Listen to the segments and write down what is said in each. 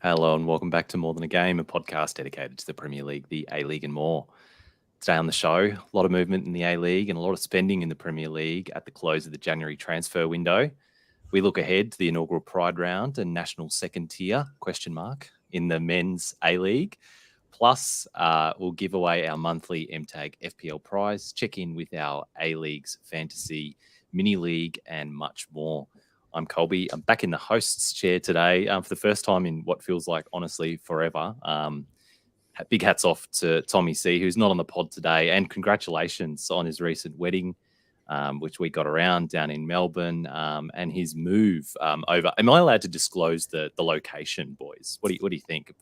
Hello and welcome back to More Than a Game, a podcast dedicated to the Premier League, the A-League and more. Today on the show, a lot of movement in the A-League and a lot of spending in the Premier League at the close of the January transfer window. We look ahead to the inaugural Pride round and national second tier, ? In the men's A-League. Plus, we'll give away our monthly MTAG FPL prize, check in with our A-League's fantasy mini league and much more. I'm Colby. I'm back in the host's chair today for the first time in what feels like, honestly, forever. Big hats off to Tommy C, who's not on the pod today, and congratulations on his recent wedding, which we got around down in Melbourne, and his move over. Am I allowed to disclose the location, boys? What do you think?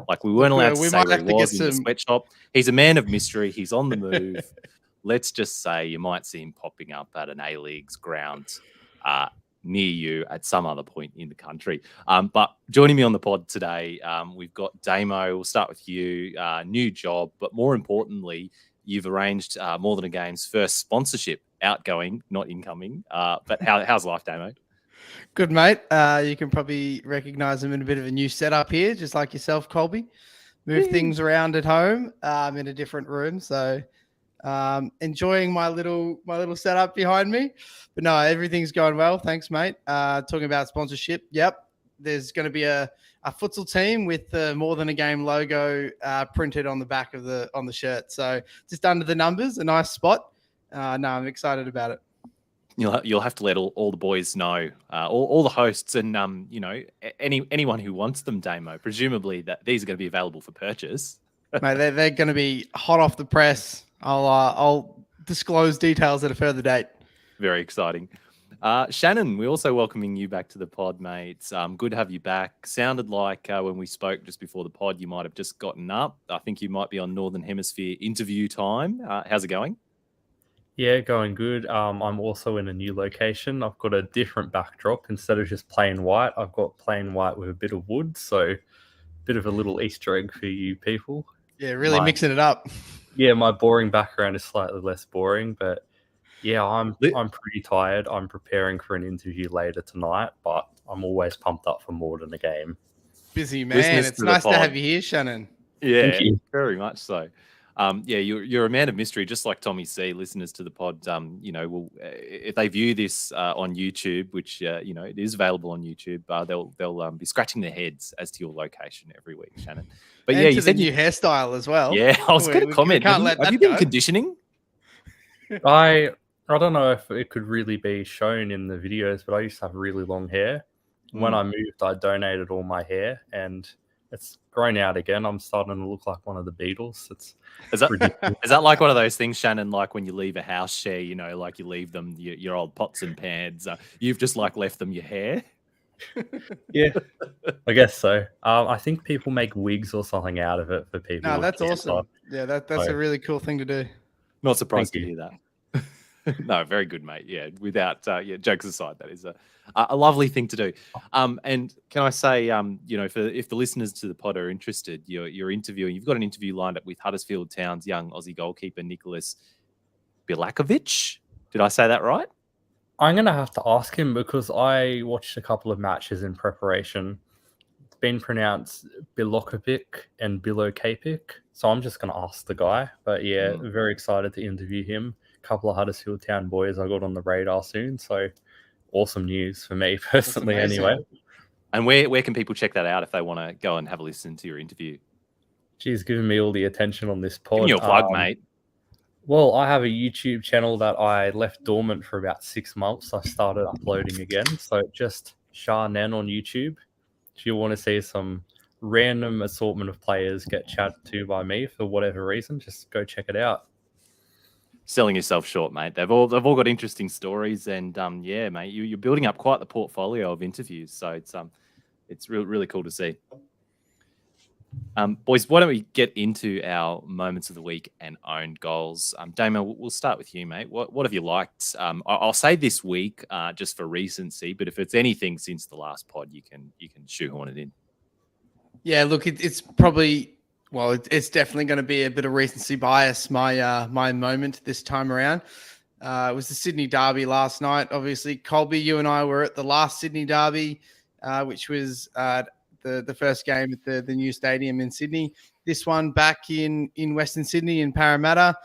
Like, we weren't allowed to say where he was in the sweatshop. He's a man of mystery. He's on the move. Let's just say you might see him popping up at an A-League's ground near you at some other point in the country. But joining me on the pod today, we've got Damo. We'll start with you. New job, but more importantly, you've arranged More Than a Game's first sponsorship, outgoing, not incoming. But how's life, Damo? Good, mate. You can probably recognise I'm in a bit of a new setup here, just like yourself, Colby. Move things around at home in a different room. So enjoying my little setup behind me. But no, everything's going well. Thanks, mate. Talking about sponsorship. Yep. There's going to be a futsal team with the More Than a Game logo printed on the back of the shirt. So just under the numbers, a nice spot. No, I'm excited about it. You'll have to let all the boys know, all the hosts, and anyone who wants them, Damo. Presumably that these are going to be available for purchase. Mate, they're going to be hot off the press. I'll disclose details at a further date. Very exciting. Shanen, we're also welcoming you back to the pod, mate. Good to have you back. Sounded like when we spoke just before the pod, you might have just gotten up. I think you might be on Northern Hemisphere interview time. How's it going? Yeah, going good. I'm also in a new location. I've got a different backdrop. Instead of just plain white, I've got plain white with a bit of wood. So a bit of a little Easter egg for you people. Yeah, really mixing it up. Yeah, my boring background is slightly less boring, but yeah, I'm pretty tired. I'm preparing for an interview later tonight, but I'm always pumped up for More Than a Game. Busy man. It's nice to have you here, Shanen. Yeah, thank you. Very much so. Yeah, you're a man of mystery, just like Tommy C. Listeners to the pod, if they view this on YouTube, which it is available on YouTube, they'll be scratching their heads as to your location every week, Shanen. But and you said new hairstyle as well. Yeah, I was going to comment. Have you been conditioning? I don't know if it could really be shown in the videos, but I used to have really long hair. When I moved, I donated all my hair, and it's grown out again. I'm starting to look like one of the Beatles. Is that like one of those things, Shanen, like when you leave a house share, like you leave them your old pots and pans, you've just like left them your hair? Yeah, I guess so. I think people make wigs or something out of it for people. No, that's awesome. Yeah, that's a really cool thing to do. Not surprised to hear that. No, very good, mate. Yeah, without jokes aside, that is a lovely thing to do. And can I say, if the listeners to the pod are interested, you're interviewing. You've got an interview lined up with Huddersfield Town's young Aussie goalkeeper Nicholas Bilakovic. Did I say that right? I'm going to have to ask him because I watched a couple of matches in preparation. It's been pronounced Bilokovic and Bilokapic, so I'm just going to ask the guy. But yeah, very excited to interview him. A couple of Huddersfield Town boys I got on the radar soon, so awesome news for me personally anyway. And where can people check that out if they want to go and have a listen to your interview? She's giving me all the attention on this pod. Give me your plug, mate. Well, I have a YouTube channel that I left dormant for about 6 months. I started uploading again. So just Shanen on YouTube. If you want to see some random assortment of players get chatted to by me for whatever reason, just go check it out. Selling yourself short, mate. They've all got interesting stories, and yeah, mate, you're building up quite the portfolio of interviews. So it's really cool to see. Boys, why don't we get into our moments of the week and own goals? Damo, we'll start with you, mate. What have you liked? I'll say this week just for recency, but if it's anything since the last pod, you can shoehorn it in. Yeah, look, it's probably. Well, it's definitely going to be a bit of recency bias, my moment this time around. It was the Sydney Derby last night. Obviously, Colby, you and I were at the last Sydney Derby, which was the the first game at the new stadium in Sydney. This one back in Western Sydney in Parramatta.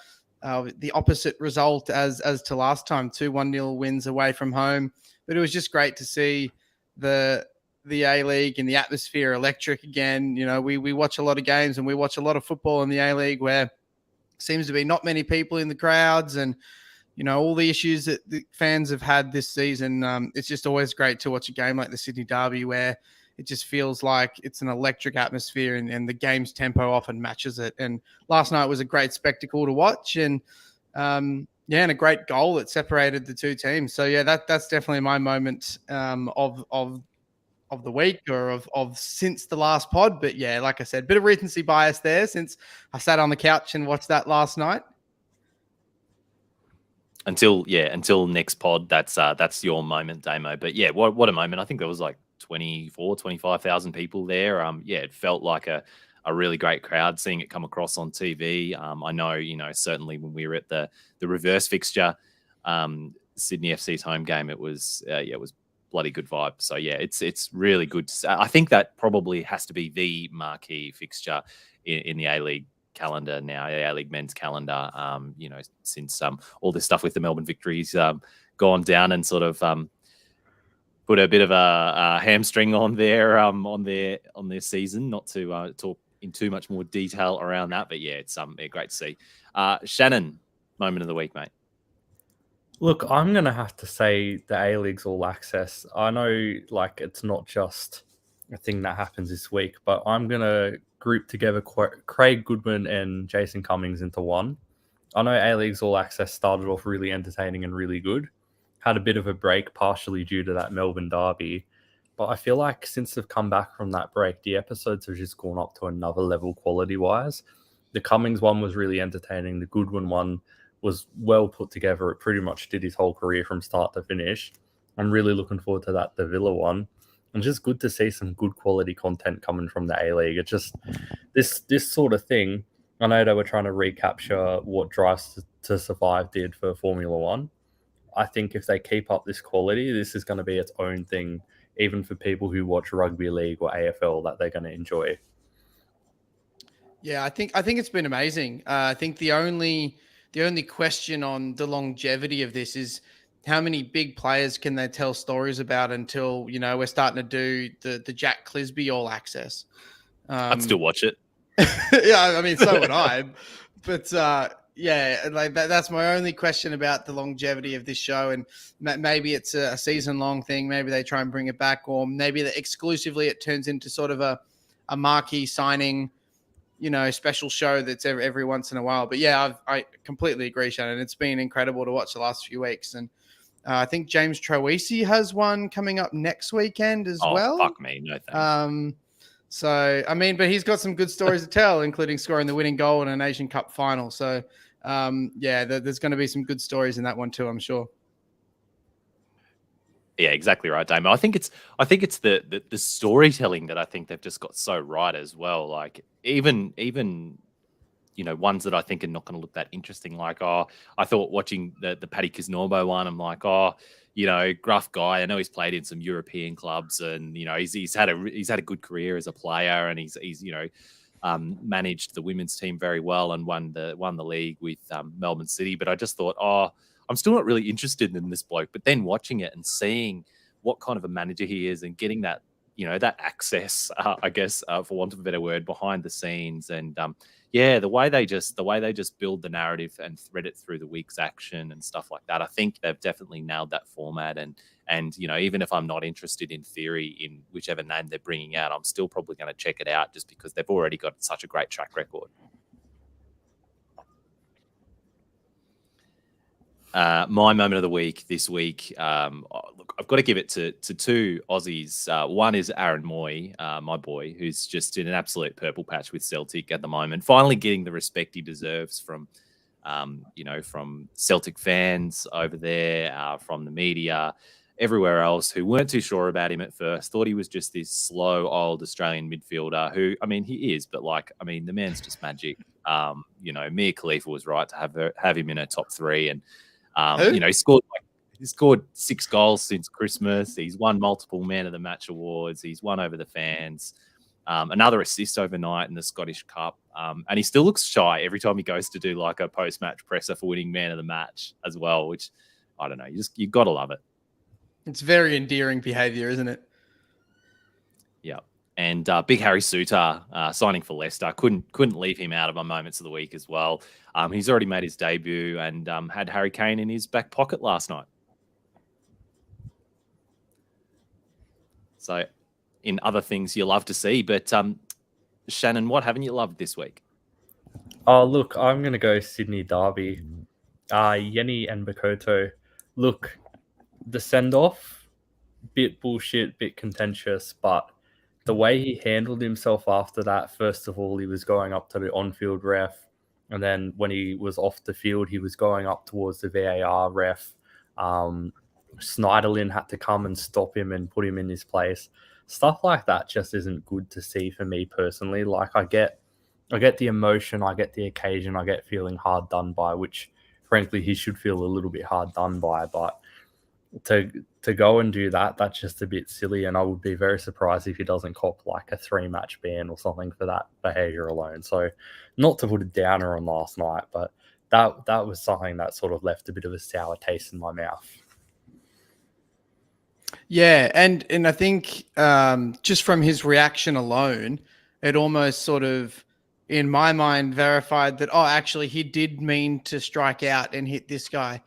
The opposite result as to last time, 2-1-0 wins away from home. But it was just great to see the A-League and the atmosphere electric again. You know, we watch a lot of games and we watch a lot of football in the A-League where seems to be not many people in the crowds and, you know, all the issues that the fans have had this season. It's just always great to watch a game like the Sydney Derby where it just feels like it's an electric atmosphere and the game's tempo often matches it. And last night was a great spectacle to watch and, and a great goal that separated the two teams. So, yeah, that's definitely my moment of the week or of since the last pod. But yeah, like I said, bit of recency bias there since I sat on the couch and watched that last night. Until next pod, that's your moment, Damo. But yeah, what a moment. I think there was like 25,000 people there. It felt like a really great crowd seeing it come across on TV. I know, you know, certainly when we were at the reverse fixture, Sydney FC's home game, it was bloody good vibe. So yeah, it's really good. I think that probably has to be the marquee fixture in the A-League calendar now, the A-League men's calendar. You know, since all this stuff with the Melbourne Victories gone down and sort of put a bit of a hamstring on their season. Not to talk in too much more detail around that, but yeah, it's great to see. Shanen, moment of the week, mate. Look, I'm going to have to say the A-League's All Access. I know, like, it's not just a thing that happens this week, but I'm going to group together Craig Goodwin and Jason Cummings into one. I know A-League's All Access started off really entertaining and really good. Had a bit of a break, partially due to that Melbourne derby. But I feel like since they've come back from that break, the episodes have just gone up to another level quality-wise. The Cummings one was really entertaining. The Goodwin one was well put together. It pretty much did his whole career from start to finish. I'm really looking forward to that, the Villa one. And just good to see some good quality content coming from the A-League. It's just this sort of thing. I know they were trying to recapture what Drive to Survive did for Formula One. I think if they keep up this quality, this is going to be its own thing, even for people who watch rugby league or AFL, that they're going to enjoy. Yeah, I think it's been amazing. I think the only question on the longevity of this is how many big players can they tell stories about until, you know, we're starting to do the Jack Clisby All Access. I'd still watch it. Yeah, I mean, so would I. But yeah, like that's my only question about the longevity of this show. And maybe it's a season-long thing. Maybe they try and bring it back, or maybe that exclusively it turns into sort of a marquee signing, you know, special show that's every once in a while. But yeah, I completely agree, Shannon. It's been incredible to watch the last few weeks. And I think James Troisi has one coming up next weekend as well. Oh, fuck me. No thanks. So, I mean, but he's got some good stories to tell, including scoring the winning goal in an Asian Cup final. So, yeah, there's going to be some good stories in that one too, I'm sure. Yeah, exactly right, Damo. I think it's the storytelling that I think they've just got so right as well. Like even you know, ones that I think are not going to look that interesting. Like, I thought watching the Paddy Kisnorbo one, I'm like, you know, gruff guy. I know he's played in some European clubs, and you know, he's had a good career as a player, and he's you know, managed the women's team very well and won the league with Melbourne City. But I just thought, I'm still not really interested in this bloke. But then watching it and seeing what kind of a manager he is, and getting that, you know, that access, I guess, for want of a better word, behind the scenes, and yeah, the way they just build the narrative and thread it through the week's action and stuff like that. I think they've definitely nailed that format. And you know, even if I'm not interested in theory in whichever name they're bringing out, I'm still probably going to check it out just because they've already got such a great track record. My moment of the week this week, look, I've got to give it to two Aussies. One is Aaron Moy, my boy, who's just in an absolute purple patch with Celtic at the moment, finally getting the respect he deserves from, you know, from Celtic fans over there, from the media, everywhere else, who weren't too sure about him at first, thought he was just this slow old Australian midfielder who, I mean, he is, but like, I mean, the man's just magic. You know, Mia Khalifa was right to have him in her top three, and you know, he scored 6 goals since Christmas. He's won multiple Man of the Match awards. He's won over the fans. Another assist overnight in the Scottish Cup. And he still looks shy every time he goes to do like a post-match presser for winning man of the match as well, which I don't know. You got to love it. It's very endearing behaviour, isn't it? Yeah. And big Harry Suter signing for Leicester. Couldn't leave him out of my moments of the week as well. He's already made his debut and had Harry Kane in his back pocket last night. So in other things you love to see. But Shanen, what haven't you loved this week? Oh, look, I'm going to go Sydney Derby. Yenny and Bakoto. Look, the send-off, bit bullshit, bit contentious, but the way he handled himself after that, first of all, he was going up to the on-field ref, and then when he was off the field, he was going up towards the VAR ref. Schneiderlin had to come and stop him and put him in his place. Stuff like that just isn't good to see for me personally. Like, I get the emotion, I get the occasion, I get feeling hard done by, which frankly he should feel a little bit hard done by, but to go and do that, that's just a bit silly, and I would be very surprised if he doesn't cop like a 3-match ban or something for that behavior alone. So not to put a downer on last night, but that was something that sort of left a bit of a sour taste in my mouth. Yeah, and I think just from his reaction alone, it almost sort of, in my mind, verified that, oh, actually, he did mean to strike out and hit this guy.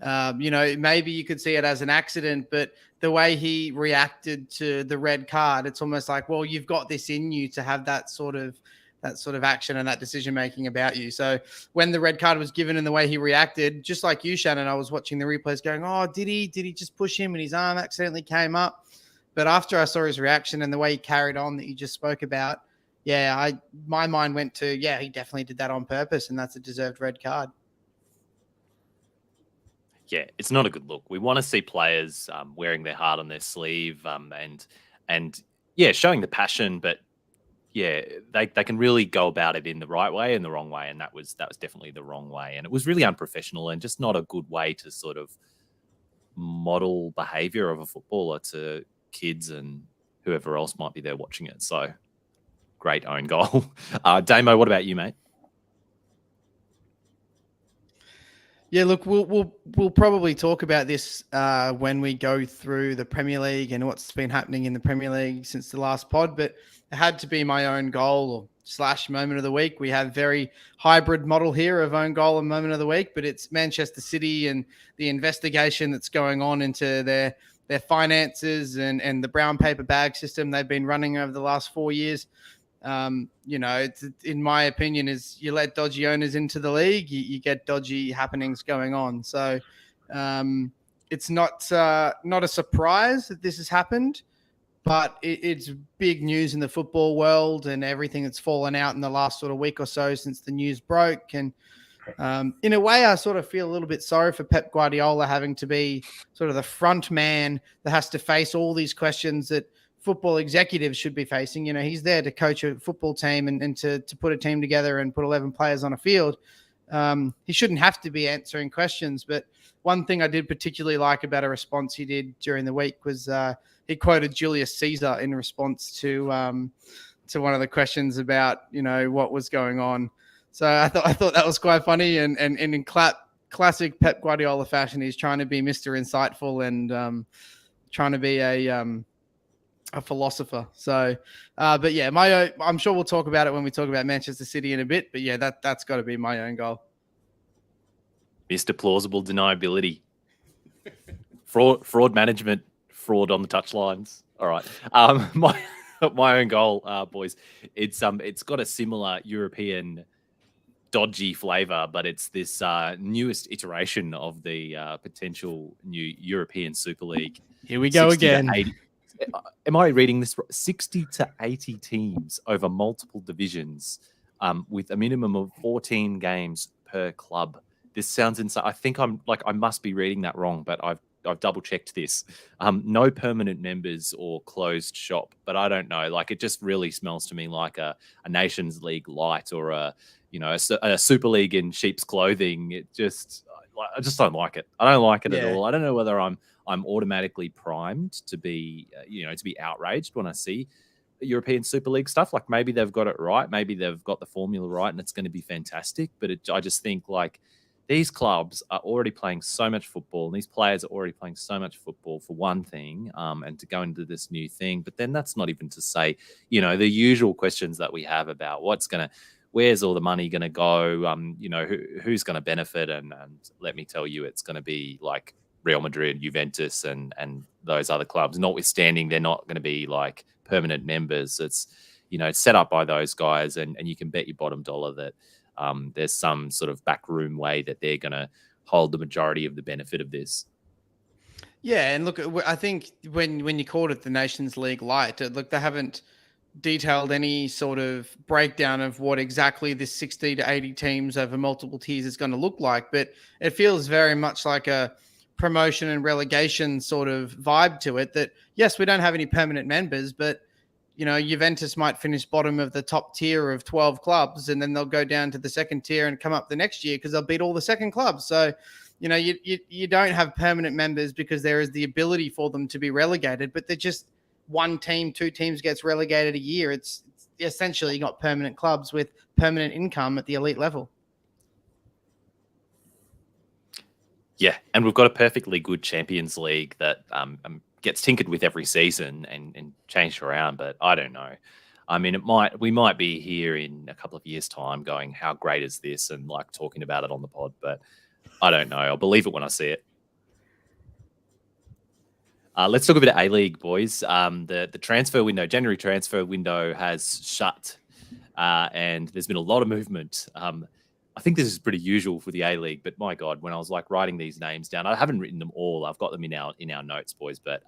Maybe you could see it as an accident, but the way he reacted to the red card, it's almost like, well, you've got this in you to have that sort of action and that decision making about you. So when the red card was given and the way he reacted, just like you, Shanen, I was watching the replays going, oh, did he just push him and his arm accidentally came up? But after I saw his reaction and the way he carried on that you just spoke about, my mind went to, he definitely did that on purpose, and that's a deserved red card. Yeah, it's not a good look. We want to see players wearing their heart on their sleeve and showing the passion, but they can really go about it in the right way and the wrong way, and that was definitely the wrong way, and it was really unprofessional and just not a good way to sort of model behavior of a footballer to kids and whoever else might be there watching it. So great own goal. Damo, what about you, mate? Yeah, look, we'll probably talk about this when we go through the Premier League and what's been happening in the Premier League since the last pod, but it had to be my own goal or / moment of the week. We have very hybrid model here of own goal and moment of the week, but it's Manchester City and the investigation that's going on into their finances and the brown paper bag system they've been running over the last 4 years. It's, in my opinion, is you let dodgy owners into the league, you get dodgy happenings going on. So it's not a surprise that this has happened, but it's big news in the football world and everything that's fallen out in the last sort of week or so since the news broke. And in a way, I sort of feel a little bit sorry for Pep Guardiola having to be sort of the front man that has to face all these questions that football executives should be facing. He's there to coach a football team and to put a team together and put 11 players on a field. He shouldn't have to be answering questions. But one thing I did particularly like about a response he did during the week was he quoted Julius Caesar in response to one of the questions about, what was going on. So I thought that was quite funny. And in classic Pep Guardiola fashion, he's trying to be Mr. Insightful and trying to be a philosopher. So, but yeah, I'm sure we'll talk about it when we talk about Manchester City in a bit. But yeah, that's got to be my own goal. Mr. Plausible Deniability, fraud management, fraud on the touchlines. All right, my own goal, boys. It's got a similar European dodgy flavor, but it's this newest iteration of the potential new European Super League. Here we go again. Am I reading this? 60 to 80 teams over multiple divisions, with a minimum of 14 games per club. This sounds insane. I think I must be reading that wrong, but I've double checked this. No permanent members or closed shop, but I don't know. Like, it just really smells to me like a Nations League light or a Super League in sheep's clothing. I just don't like it. I don't like it at all. I don't know whether I'm automatically primed to be, to be outraged when I see European Super League stuff. Like maybe they've got it right, maybe they've got the formula right, and it's going to be fantastic. But I just think like these clubs are already playing so much football, and these players are already playing so much football for one thing, and to go into this new thing. But then that's not even to say, the usual questions that we have about where's all the money going to go? Who's going to benefit? And let me tell you, it's going to be like Real Madrid, Juventus, and those other clubs. Notwithstanding, they're not going to be like permanent members. It's set up by those guys, and you can bet your bottom dollar that there's some sort of backroom way that they're going to hold the majority of the benefit of this. Yeah, and look, I think when you called it the Nations League Light, look, they haven't detailed any sort of breakdown of what exactly this 60 to 80 teams over multiple tiers is going to look like, but it feels very much like a promotion and relegation sort of vibe to it. That yes, we don't have any permanent members, but Juventus might finish bottom of the top tier of 12 clubs, and then they'll go down to the second tier and come up the next year because they'll beat all the second clubs. So, you don't have permanent members because there is the ability for them to be relegated, but they're just one team, two teams gets relegated a year. It's essentially you got permanent clubs with permanent income at the elite level. Yeah, and we've got a perfectly good Champions League that gets tinkered with every season and changed around, but I don't know. I mean, we might be here in a couple of years' time going, how great is this? And like talking about it on the pod, but I don't know. I'll believe it when I see it. Let's talk a bit of A-League, boys. The transfer window, January transfer window has shut, and there's been a lot of movement. I think this is pretty usual for the A-League, but my God, when I was like writing these names down, I haven't written them all. I've got them in our notes, boys, but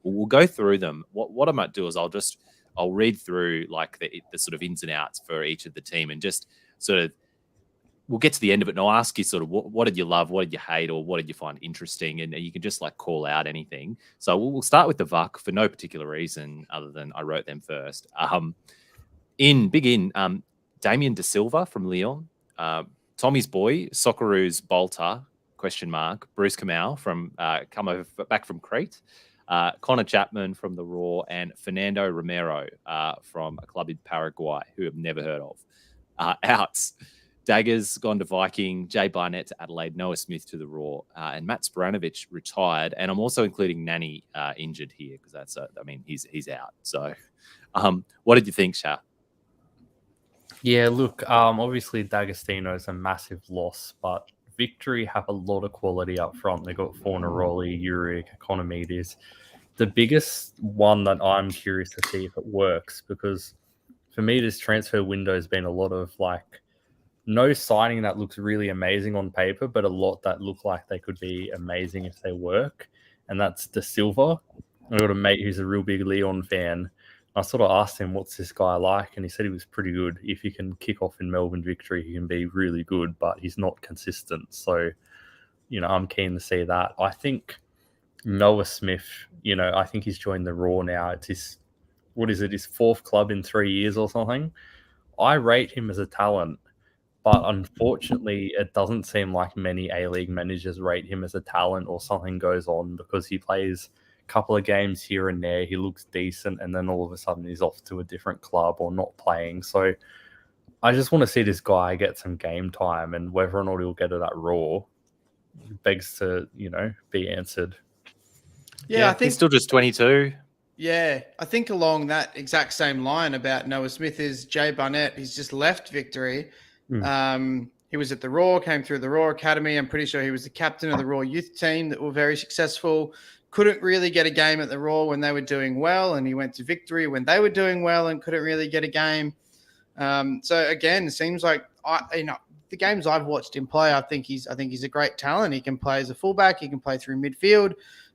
we'll go through them. What I might do is I'll read through like the sort of ins and outs for each of the team, and just sort of we'll get to the end of it, and I'll ask you sort of what did you love, what did you hate, or what did you find interesting, and you can just like call out anything. So we'll start with the VUC for no particular reason other than I wrote them first. Damien De Silva from Lyon. Tommy's boy, Socceroos Bolter, ? Bruce Kamau from back from Crete, Connor Chapman from the Raw, and Fernando Romero from a club in Paraguay who I've never heard of. Outs, Daggers gone to Viking, Jay Barnett to Adelaide, Noah Smith to the Raw, and Matt Sporanovic retired. And I'm also including Nani injured here because he's out. So what did you think, Sha? Yeah, look, obviously D'Agostino is a massive loss, but Victory have a lot of quality up front. They got Fornaroli, Uric, Economides. The biggest one that I'm curious to see if it works, because for me, this transfer window has been a lot of like no signing that looks really amazing on paper, but a lot that look like they could be amazing if they work. And that's De Silva. I got a mate who's a real big Leon fan. I sort of asked him, what's this guy like? And he said he was pretty good. If he can kick off in Melbourne Victory, he can be really good, but he's not consistent. So, I'm keen to see that. I think Noah Smith, I think he's joined the Raw now. It's his fourth club in 3 years or something. I rate him as a talent, but unfortunately, it doesn't seem like many A-League managers rate him as a talent, or something goes on because he plays couple of games here and there, he looks decent, and then all of a sudden he's off to a different club or not playing. So I just want to see this guy get some game time, and whether or not he'll get it at Raw begs to, be answered. Yeah, I think he's still just 22. Yeah, I think along that exact same line about Noah Smith is Jay Barnett. He's just left Victory. He was at the Raw, came through the Raw Academy. I'm pretty sure he was the captain of the Raw youth team that were very successful. Couldn't really get a game at the Raw when they were doing well, and he went to Victory when they were doing well and couldn't really get a game. So again, it seems like the games I've watched him play, I think he's a great talent. He can play as a fullback, he can play through midfield.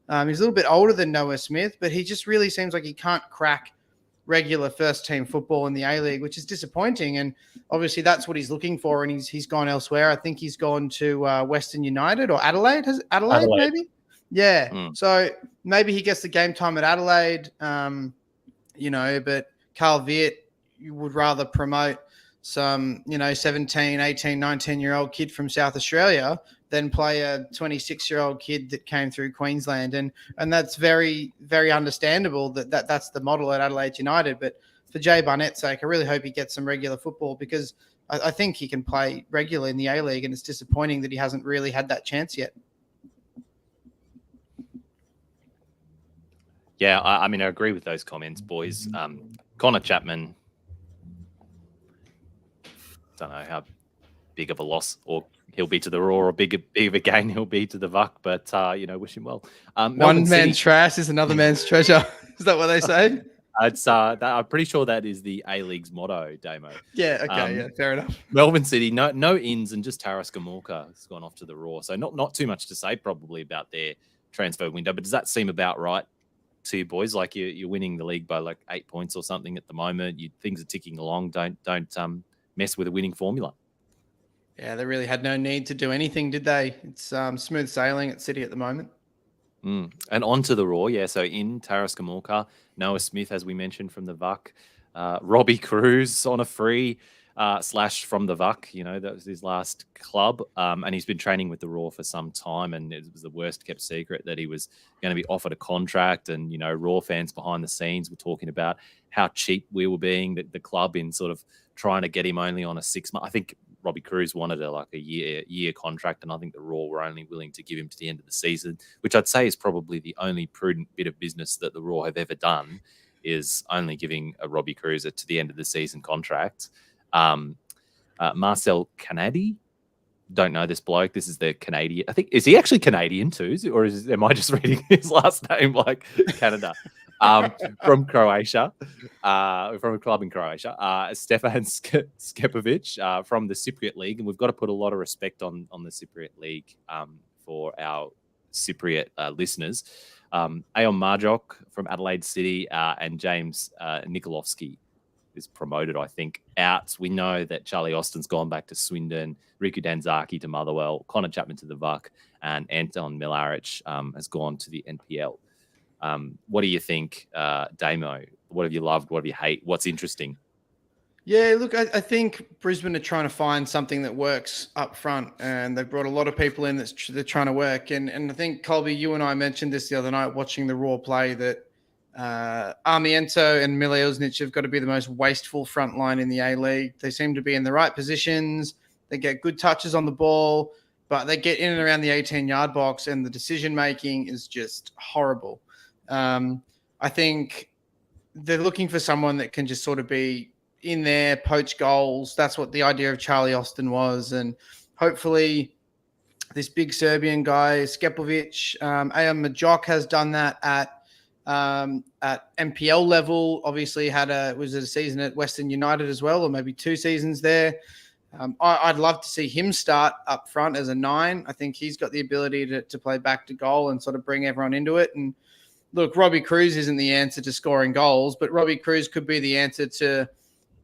He's a little bit older than Noah Smith, but he just really seems like he can't crack regular first team football in the A-League, which is disappointing. And obviously that's what he's looking for, and he's gone elsewhere. I think he's gone to Western United or Adelaide. Adelaide maybe. Yeah. So maybe he gets the game time at Adelaide, but Carl Viet, you would rather promote some, 17, 18, 19-year-old kid from South Australia than play a 26-year-old kid that came through Queensland. And that's very, very understandable that's the model at Adelaide United. But for Jay Barnett's sake, I really hope he gets some regular football, because I think he can play regularly in the A-League, and it's disappointing that he hasn't really had that chance yet. Yeah, I mean, I agree with those comments, boys. Connor Chapman, don't know how big of a loss or he'll be to the Raw, or big of a gain he'll be to the VUC, but wish him well. One man's trash is another man's treasure. Is that what they say? I'm pretty sure that is the A-League's motto, Damo. Yeah, okay, yeah, fair enough. Melbourne City, no ins, and just Taras Gamulka has gone off to the Raw. So not too much to say probably about their transfer window, but does that seem about right to you boys? Like you're winning the league by like 8 points or something at the moment. Things are ticking along. Don't mess with a winning formula. Yeah, they really had no need to do anything, did they? It's smooth sailing at City at the moment. And on to the Raw, yeah. So in Taras Gamulka, Noah Smith, as we mentioned, from the VUC, Robbie Cruz on a free slash from the VUC. That was his last club, and he's been training with the Raw for some time, and it was the worst kept secret that he was going to be offered a contract. And Raw fans behind the scenes were talking about how cheap we were being, the club, in sort of trying to get him only on a 6 month. I think Robbie Cruz wanted a year contract, and I think the Raw were only willing to give him to the end of the season, which I'd say is probably the only prudent bit of business that the Raw have ever done, is only giving a Robbie Cruz to the end of the season contract. Marcel Canadi, don't know this bloke. This is the Canadian. I think, is he actually Canadian too, or am I just reading his last name like Canada? From Croatia, from a club in Croatia. Stefan Skepovic from the Cypriot League, and we've got to put a lot of respect on the Cypriot League for our Cypriot listeners. Ayon Marjok from Adelaide City, and James Nikolovsky is promoted, I think, out. We know that Charlie Austin's gone back to Swindon, Riku Danzaki to Motherwell, Connor Chapman to the VUC, and Anton Milaric has gone to the NPL. What do you think, Damo? What have you loved? What have you hate? What's interesting? Yeah, look, I think Brisbane are trying to find something that works up front, and they've brought a lot of people in they're trying to work. And I think, Colby, you and I mentioned this the other night watching the Raw play, that Armiento and Milosnic have got to be the most wasteful front line in the A-League. They seem to be in the right positions. They get good touches on the ball, but they get in and around the 18-yard box, and the decision-making is just horrible. I think they're looking for someone that can just sort of be in there, poach goals. That's what the idea of Charlie Austin was. And hopefully this big Serbian guy, Skepovic, Ayon Marjok, has done that at MPL level. Obviously was it a season at Western United as well, or maybe 2 seasons there. I'd love to see him start up front as a 9. I think he's got the ability to play back to goal and sort of bring everyone into it. And look, Robbie Cruz isn't the answer to scoring goals, but Robbie Cruz could be the answer to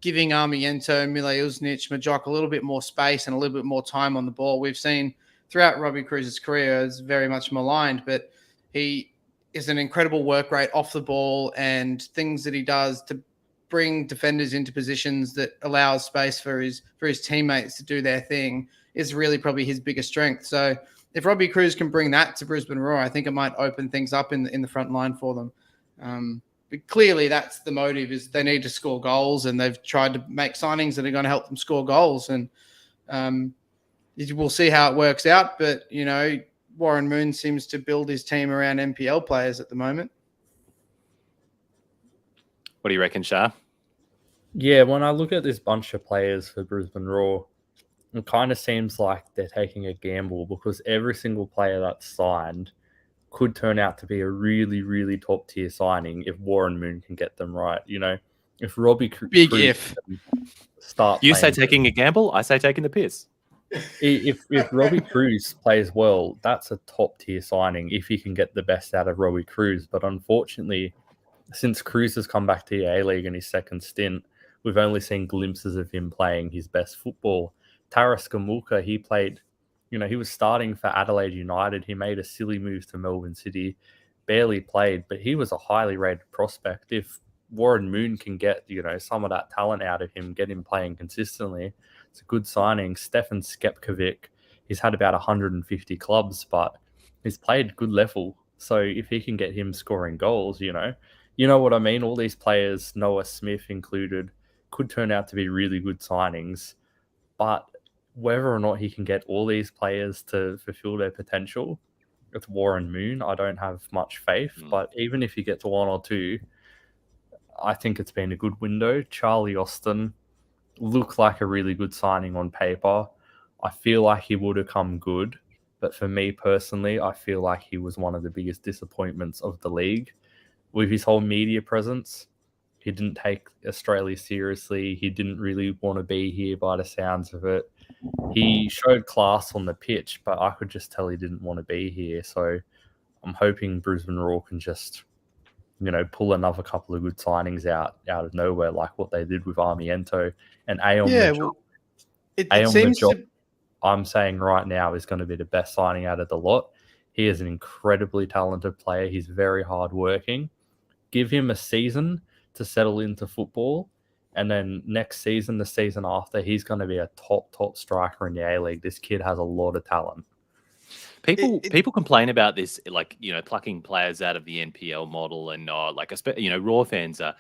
giving Armiento, Milosnic, Marjok a little bit more space and a little bit more time on the ball. We've seen throughout Robbie Cruz's career is very much maligned, but he is an incredible work rate off the ball, and things that he does to bring defenders into positions that allows space for his teammates to do their thing is really probably his biggest strength. So if Robbie Cruz can bring that to Brisbane Roar, I think it might open things up in the front line for them. But clearly that's the motive, is they need to score goals, and they've tried to make signings that are going to help them score goals. And we'll see how it works out. But, Warren Moon seems to build his team around NPL players at the moment. What do you reckon, Shah? Yeah, when I look at this bunch of players for Brisbane Roar, it kind of seems like they're taking a gamble, because every single player that's signed could turn out to be a really, really top tier signing if Warren Moon can get them right. If Robbie Cruz You say taking a gamble, I say taking the piss. If Robbie Cruz plays well, that's a top tier signing if he can get the best out of Robbie Cruz. But unfortunately, since Cruz has come back to the A-League in his second stint, we've only seen glimpses of him playing his best football. Taras Gamulka, he played, he was starting for Adelaide United. He made a silly move to Melbourne City, barely played, but he was a highly rated prospect. If Warren Moon can get, some of that talent out of him, get him playing consistently, it's a good signing. Stefan Skepkovic, he's had about 150 clubs, but he's played good level. So if he can get him scoring goals, you know what I mean? All these players, Noah Smith included, could turn out to be really good signings. But whether or not he can get all these players to fulfill their potential, with Warren Moon, I don't have much faith. But even if he gets one or two, I think it's been a good window. Charlie Austin looked like a really good signing on paper. I feel like he would have come good. But for me personally, I feel like he was one of the biggest disappointments of the league. With his whole media presence, he didn't take Australia seriously. He didn't really want to be here by the sounds of it. He showed class on the pitch, but I could just tell he didn't want to be here. So I'm hoping Brisbane Roar can just, pull another couple of good signings out of nowhere, like what they did with Armiento and Aon. Yeah, well, it seems to... I'm saying right now is going to be the best signing out of the lot. He is an incredibly talented player. He's very hardworking. Give him a season to settle into football. And then next season, the season after, he's going to be a top striker in the A-League. This kid has a lot of talent. People complain about this, like, plucking players out of the NPL model, and Raw fans are,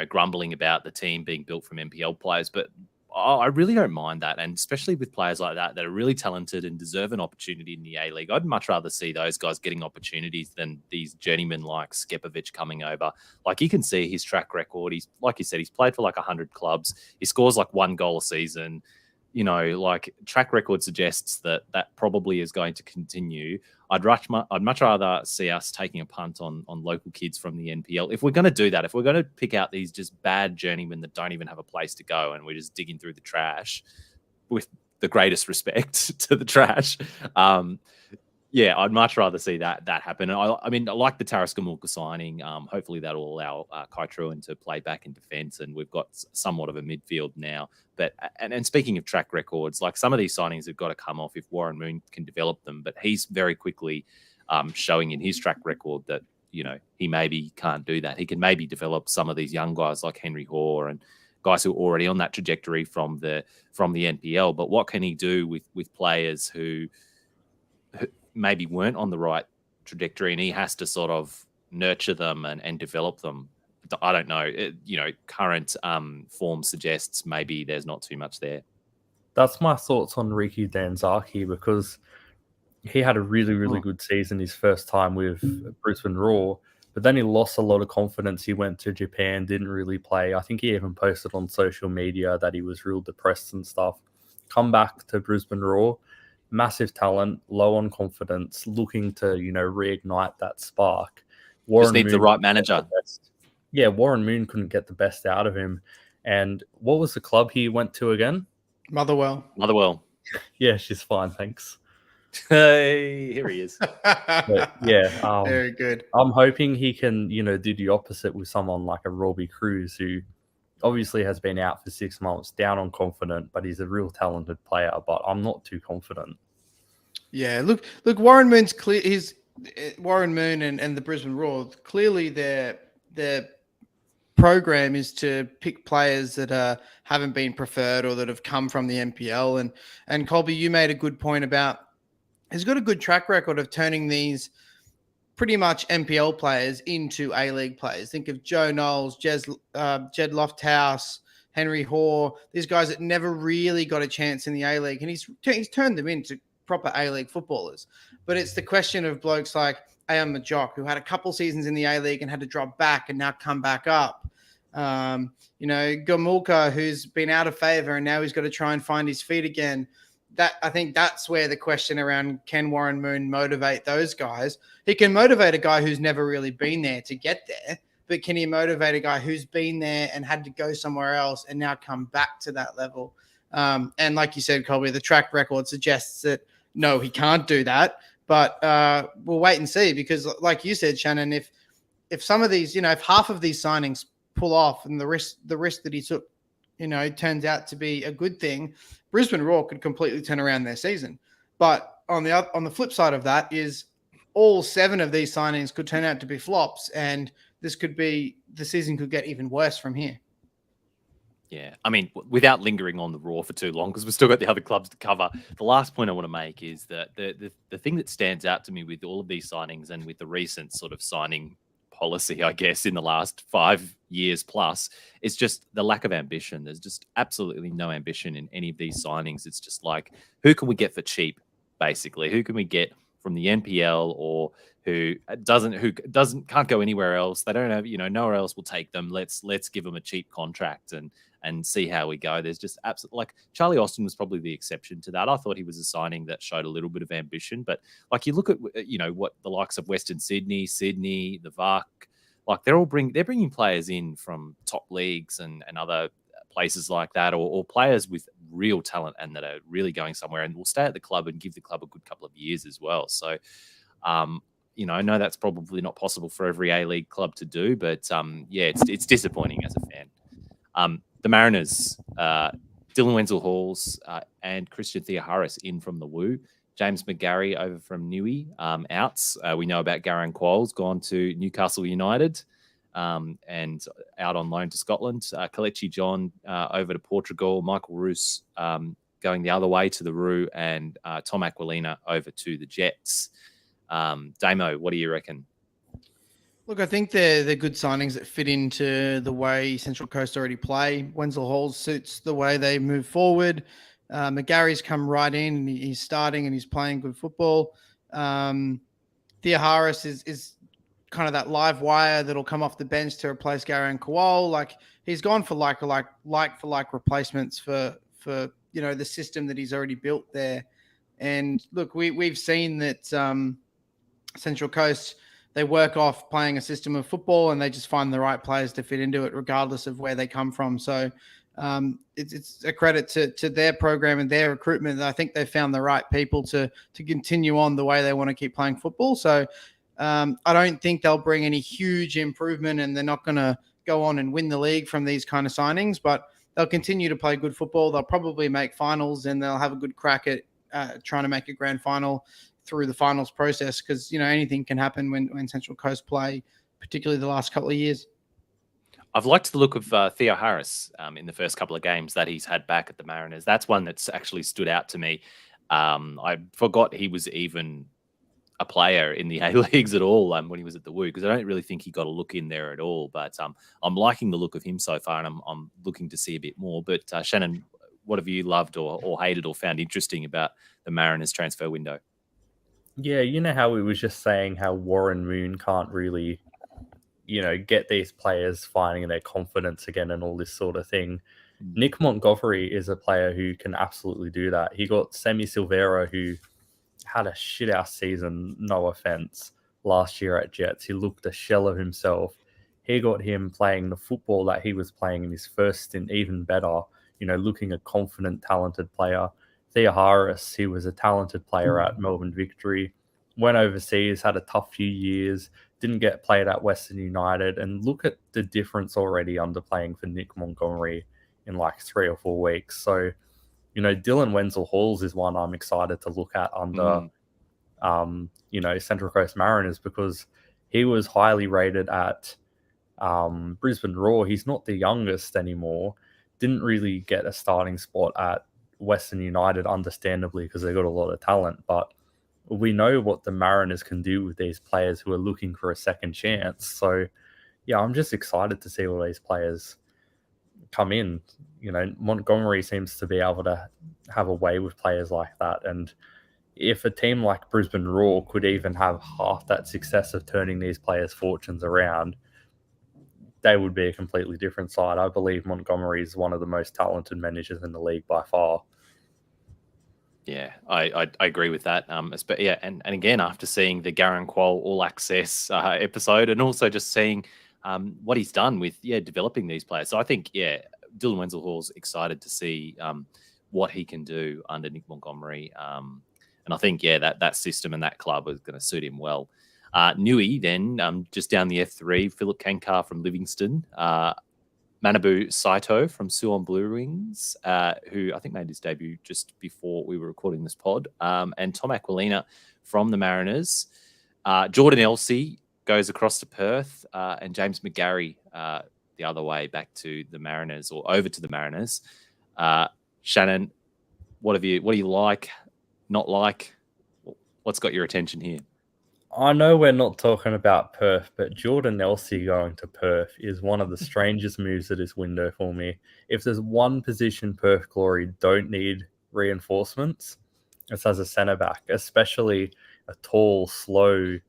grumbling about the team being built from NPL players, but I really don't mind that, and especially with players like that are really talented and deserve an opportunity in the A-League. I'd much rather see those guys getting opportunities than these journeymen like Skepovic coming over. Like, you can see his track record. He's, like you said, he's played for like 100 clubs. He scores like 1 goal a season. Track record suggests that probably is going to continue. I'd much rather see us taking a punt on local kids from the NPL. If we're going to do that, if we're going to pick out these just bad journeymen that don't even have a place to go and we're just digging through the trash, with the greatest respect to the trash, I'd much rather see that happen. I like the Taraskamulka signing. Hopefully that will allow Kai Truan to play back in defence, and we've got somewhat of a midfield now. But and speaking of track records, like, some of these signings have got to come off if Warren Moon can develop them. But he's very quickly showing in his track record that he maybe can't do that. He can maybe develop some of these young guys like Henry Hoare and guys who are already on that trajectory from the NPL. But what can he do with players who maybe weren't on the right trajectory, and he has to sort of nurture them and develop them? I don't know. Current form suggests maybe there's not too much there. That's my thoughts on Ricky Danzaki, because he had a really, really good season his first time with Brisbane Roar, but then he lost a lot of confidence. He went to Japan, didn't really play. I think he even posted on social media that he was real depressed and stuff. Come back to Brisbane Roar, massive talent, low on confidence, looking to, reignite that spark. Just needs the right manager. Yeah, Warren Moon couldn't get the best out of him. And what was the club he went to again? Motherwell. Yeah, she's fine, thanks. Hey, here he is. But, yeah, very good. I'm hoping he can, do the opposite with someone like a Robbie Cruz, who obviously has been out for 6 months, down on confident, but he's a real talented player. But I'm not too confident. Yeah, look, Warren Moon's clear. Warren Moon and the Brisbane Roar, clearly their program is to pick players that haven't been preferred or that have come from the NPL. And Colby, you made a good point about he's got a good track record of turning these pretty much NPL players into A-League players. Think of Joe Knowles, Jed Lofthouse, Henry Hoare, these guys that never really got a chance in the A-League, and he's turned them into proper A-League footballers. But it's the question of blokes like Ayan Majok, who had a couple seasons in the A-League and had to drop back and now come back up. Gomulka, who's been out of favor and now he's got to try and find his feet again. I think that's where the question around, can Warren Moon motivate those guys? He can motivate a guy who's never really been there to get there, but can he motivate a guy who's been there and had to go somewhere else and now come back to that level? And like you said, Colby, the track record suggests that no, he can't do that. But we'll wait and see, because like you said, Shannon, if some of these, if half of these signings pull off and the risk that he took, turns out to be a good thing, Brisbane Roar could completely turn around their season. But on the flip side of that is all 7 of these signings could turn out to be flops, and the season could get even worse from here. Yeah, I mean, without lingering on the Raw for too long, because we've still got the other clubs to cover. The last point I want to make is that the thing that stands out to me with all of these signings and with the recent sort of signing policy, I guess, in the last 5 years plus, is just the lack of ambition. There's just absolutely no ambition in any of these signings. It's just like, who can we get for cheap, basically? Who can we get from the NPL or who can't go anywhere else? They don't have, nowhere else will take them. Let's give them a cheap contract and see how we go. There's just absolutely, like, Charlie Austin was probably the exception to that. I thought he was a signing that showed a little bit of ambition, but like you look at, what the likes of Western Sydney, the VARC, like they're bringing players in from top leagues and other places like that, or players with real talent and that are really going somewhere and will stay at the club and give the club a good couple of years as well. So, I know that's probably not possible for every A-League club to do, but it's disappointing as a fan. The Mariners, Dylan Wenzel-Halls and Christian Theoharis in from the Woo. James McGarry over from Newey, outs. We know about Garang Qualls, gone to Newcastle United and out on loan to Scotland. Kelechi John over to Portugal. Michael Roos going the other way to the Roo, and Tom Aquilina over to the Jets. Damo, what do you reckon? Look, I think they're good signings that fit into the way Central Coast already play. Wenzel-Halls suits the way they move forward. McGarry's come right in and he's starting and he's playing good football. Theoharis is kind of that live wire that'll come off the bench to replace Garang Kowal. Like, he's gone for like replacements for the system that he's already built there. And look, we've seen that Central Coast, they work off playing a system of football and they just find the right players to fit into it, regardless of where they come from. So it's a credit to their program and their recruitment. I think they found the right people to continue on the way they want to keep playing football. So I don't think they'll bring any huge improvement, and they're not going to go on and win the league from these kind of signings, but they'll continue to play good football. They'll probably make finals and they'll have a good crack at trying to make a grand final through the finals process, because anything can happen when Central Coast play, particularly the last couple of years. I've liked the look of Theoharis in the first couple of games that he's had back at the Mariners. That's one that's actually stood out to me. I forgot he was even a player in the A-Leagues at all when he was at the Woo, because I don't really think he got a look in there at all. But I'm liking the look of him so far, and I'm looking to see a bit more. But Shannon, what have you loved or hated or found interesting about the Mariners transfer window? Yeah, you know how we was just saying how Warren Moon can't really, get these players finding their confidence again and all this sort of thing. Nick Montgomery is a player who can absolutely do that. He got Semi Silvera, who had a shit-ass season, no offense, last year at Jets. He looked a shell of himself. He got him playing the football that he was playing in his first stint even better, looking a confident, talented player. Theoharis, he was a talented player at Melbourne Victory, went overseas, had a tough few years, didn't get played at Western United, and look at the difference already under playing for Nick Montgomery in like 3 or 4 weeks. So, Dylan Wenzel-Halls is one I'm excited to look at under, Central Coast Mariners, because he was highly rated at Brisbane Roar. He's not the youngest anymore, didn't really get a starting spot at Western United, understandably, because they got a lot of talent, but we know what the Mariners can do with these players who are looking for a second chance. So yeah, I'm just excited to see all these players come in. Montgomery seems to be able to have a way with players like that, and if a team like Brisbane Roar could even have half that success of turning these players' fortunes around, they would be a completely different side. I believe Montgomery is one of the most talented managers in the league by far. Yeah, I agree with that. And again, after seeing the Garang Qual All Access episode, and also just seeing what he's done with developing these players. So I think Dylan Wenzel-Hall's excited to see what he can do under Nick Montgomery, and I think that system and that club is going to suit him well. Newey then just down the F3, Philip Kankar from Livingston, Manabu Saito from Suwon Blue Wings, who I think made his debut just before we were recording this pod, and Tom Aquilina from the Mariners. Jordan Elsey goes across to Perth, and James McGarry, the other way back to the Mariners or over to the Mariners. Shannon, what do you like, not like? What's got your attention here? I know we're not talking about Perth, but Jordan Elsey going to Perth is one of the strangest moves of this window for me. If there's one position Perth Glory don't need reinforcements, it's as a centre-back, especially a tall, slow,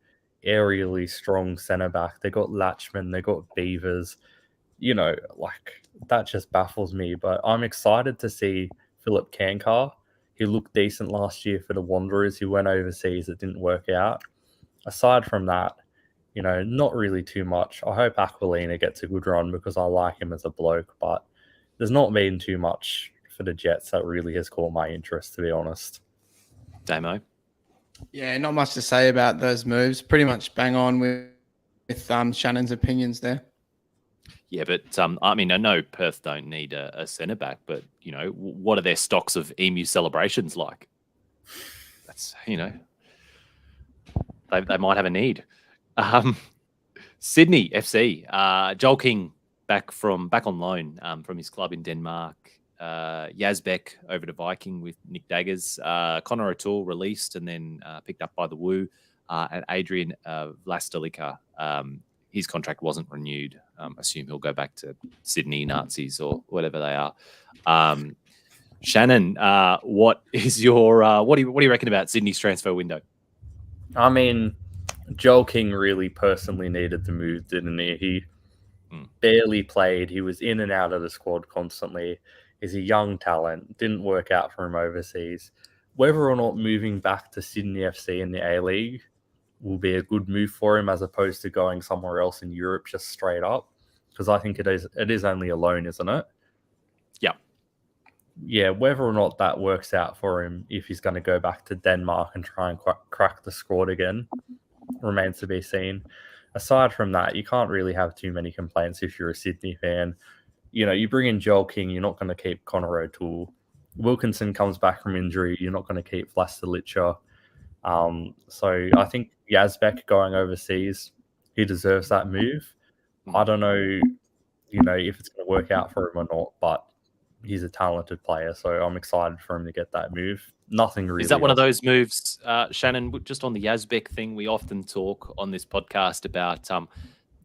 aerially strong centre-back. They got Latchman, they got Beavers. That just baffles me. But I'm excited to see Philip Kankar. He looked decent last year for the Wanderers. He went overseas. It didn't work out. Aside from that, not really too much. I hope Aquilina gets a good run because I like him as a bloke, but there's not been too much for the Jets that really has caught my interest, to be honest. Damo? Yeah, not much to say about those moves. Pretty much bang on with Shannon's opinions there. Yeah, but I know Perth don't need a centre back, but what are their stocks of emu celebrations like? That's they might have a need. Sydney FC, Joel King back on loan from his club in Denmark. Yazbek over to Viking with Nick Daggers. Connor O'Toole released and then picked up by the Woo. And Adrian Vlastelica, his contract wasn't renewed. Assume he'll go back to Sydney Nazis or whatever they are. Shannon, what is your what do you reckon about Sydney's transfer window? I mean, Joel King really personally needed the move, didn't he? He barely played. He was in and out of the squad constantly. He's a young talent. Didn't work out for him overseas. Whether or not moving back to Sydney FC in the A-League will be a good move for him as opposed to going somewhere else in Europe just straight up, because I think it is only a loan, isn't it? Yeah, whether or not that works out for him, if he's going to go back to Denmark and try and crack the squad again, remains to be seen. Aside from that, you can't really have too many complaints if you're a Sydney fan. You bring in Joel King, you're not going to keep Connor O'Toole. Wilkinson comes back from injury, you're not going to keep Vlastelica. So I think Yazbek going overseas, he deserves that move. I don't know, if it's going to work out for him or not, but he's a talented player, so I'm excited for him to get that move. Nothing really. Is that one of those moves, Shannon? Just on the Yazbek thing, we often talk on this podcast about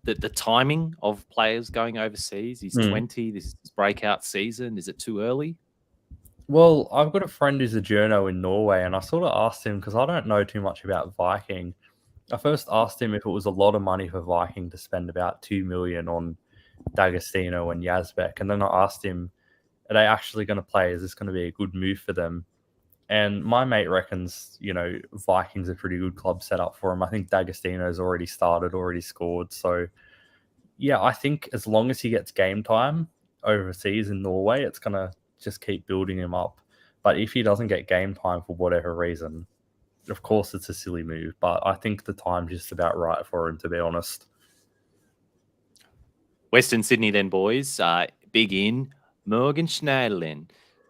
the timing of players going overseas. He's 20. This is his breakout season. Is it too early? Well, I've got a friend who's a journo in Norway, and I sort of asked him, because I don't know too much about Viking. I first asked him if it was a lot of money for Viking to spend about 2 million on D'Agostino and Yazbek, and then I asked him, are they actually going to play? Is this going to be a good move for them? And my mate reckons, Viking's a pretty good club set up for him. I think D'Agostino's already started, already scored. So, yeah, I think as long as he gets game time overseas in Norway, it's going to just keep building him up. But if he doesn't get game time for whatever reason, of course it's a silly move. But I think the time's just about right for him, to be honest. Western Sydney then, boys. Big in. Morgan Schneiderlin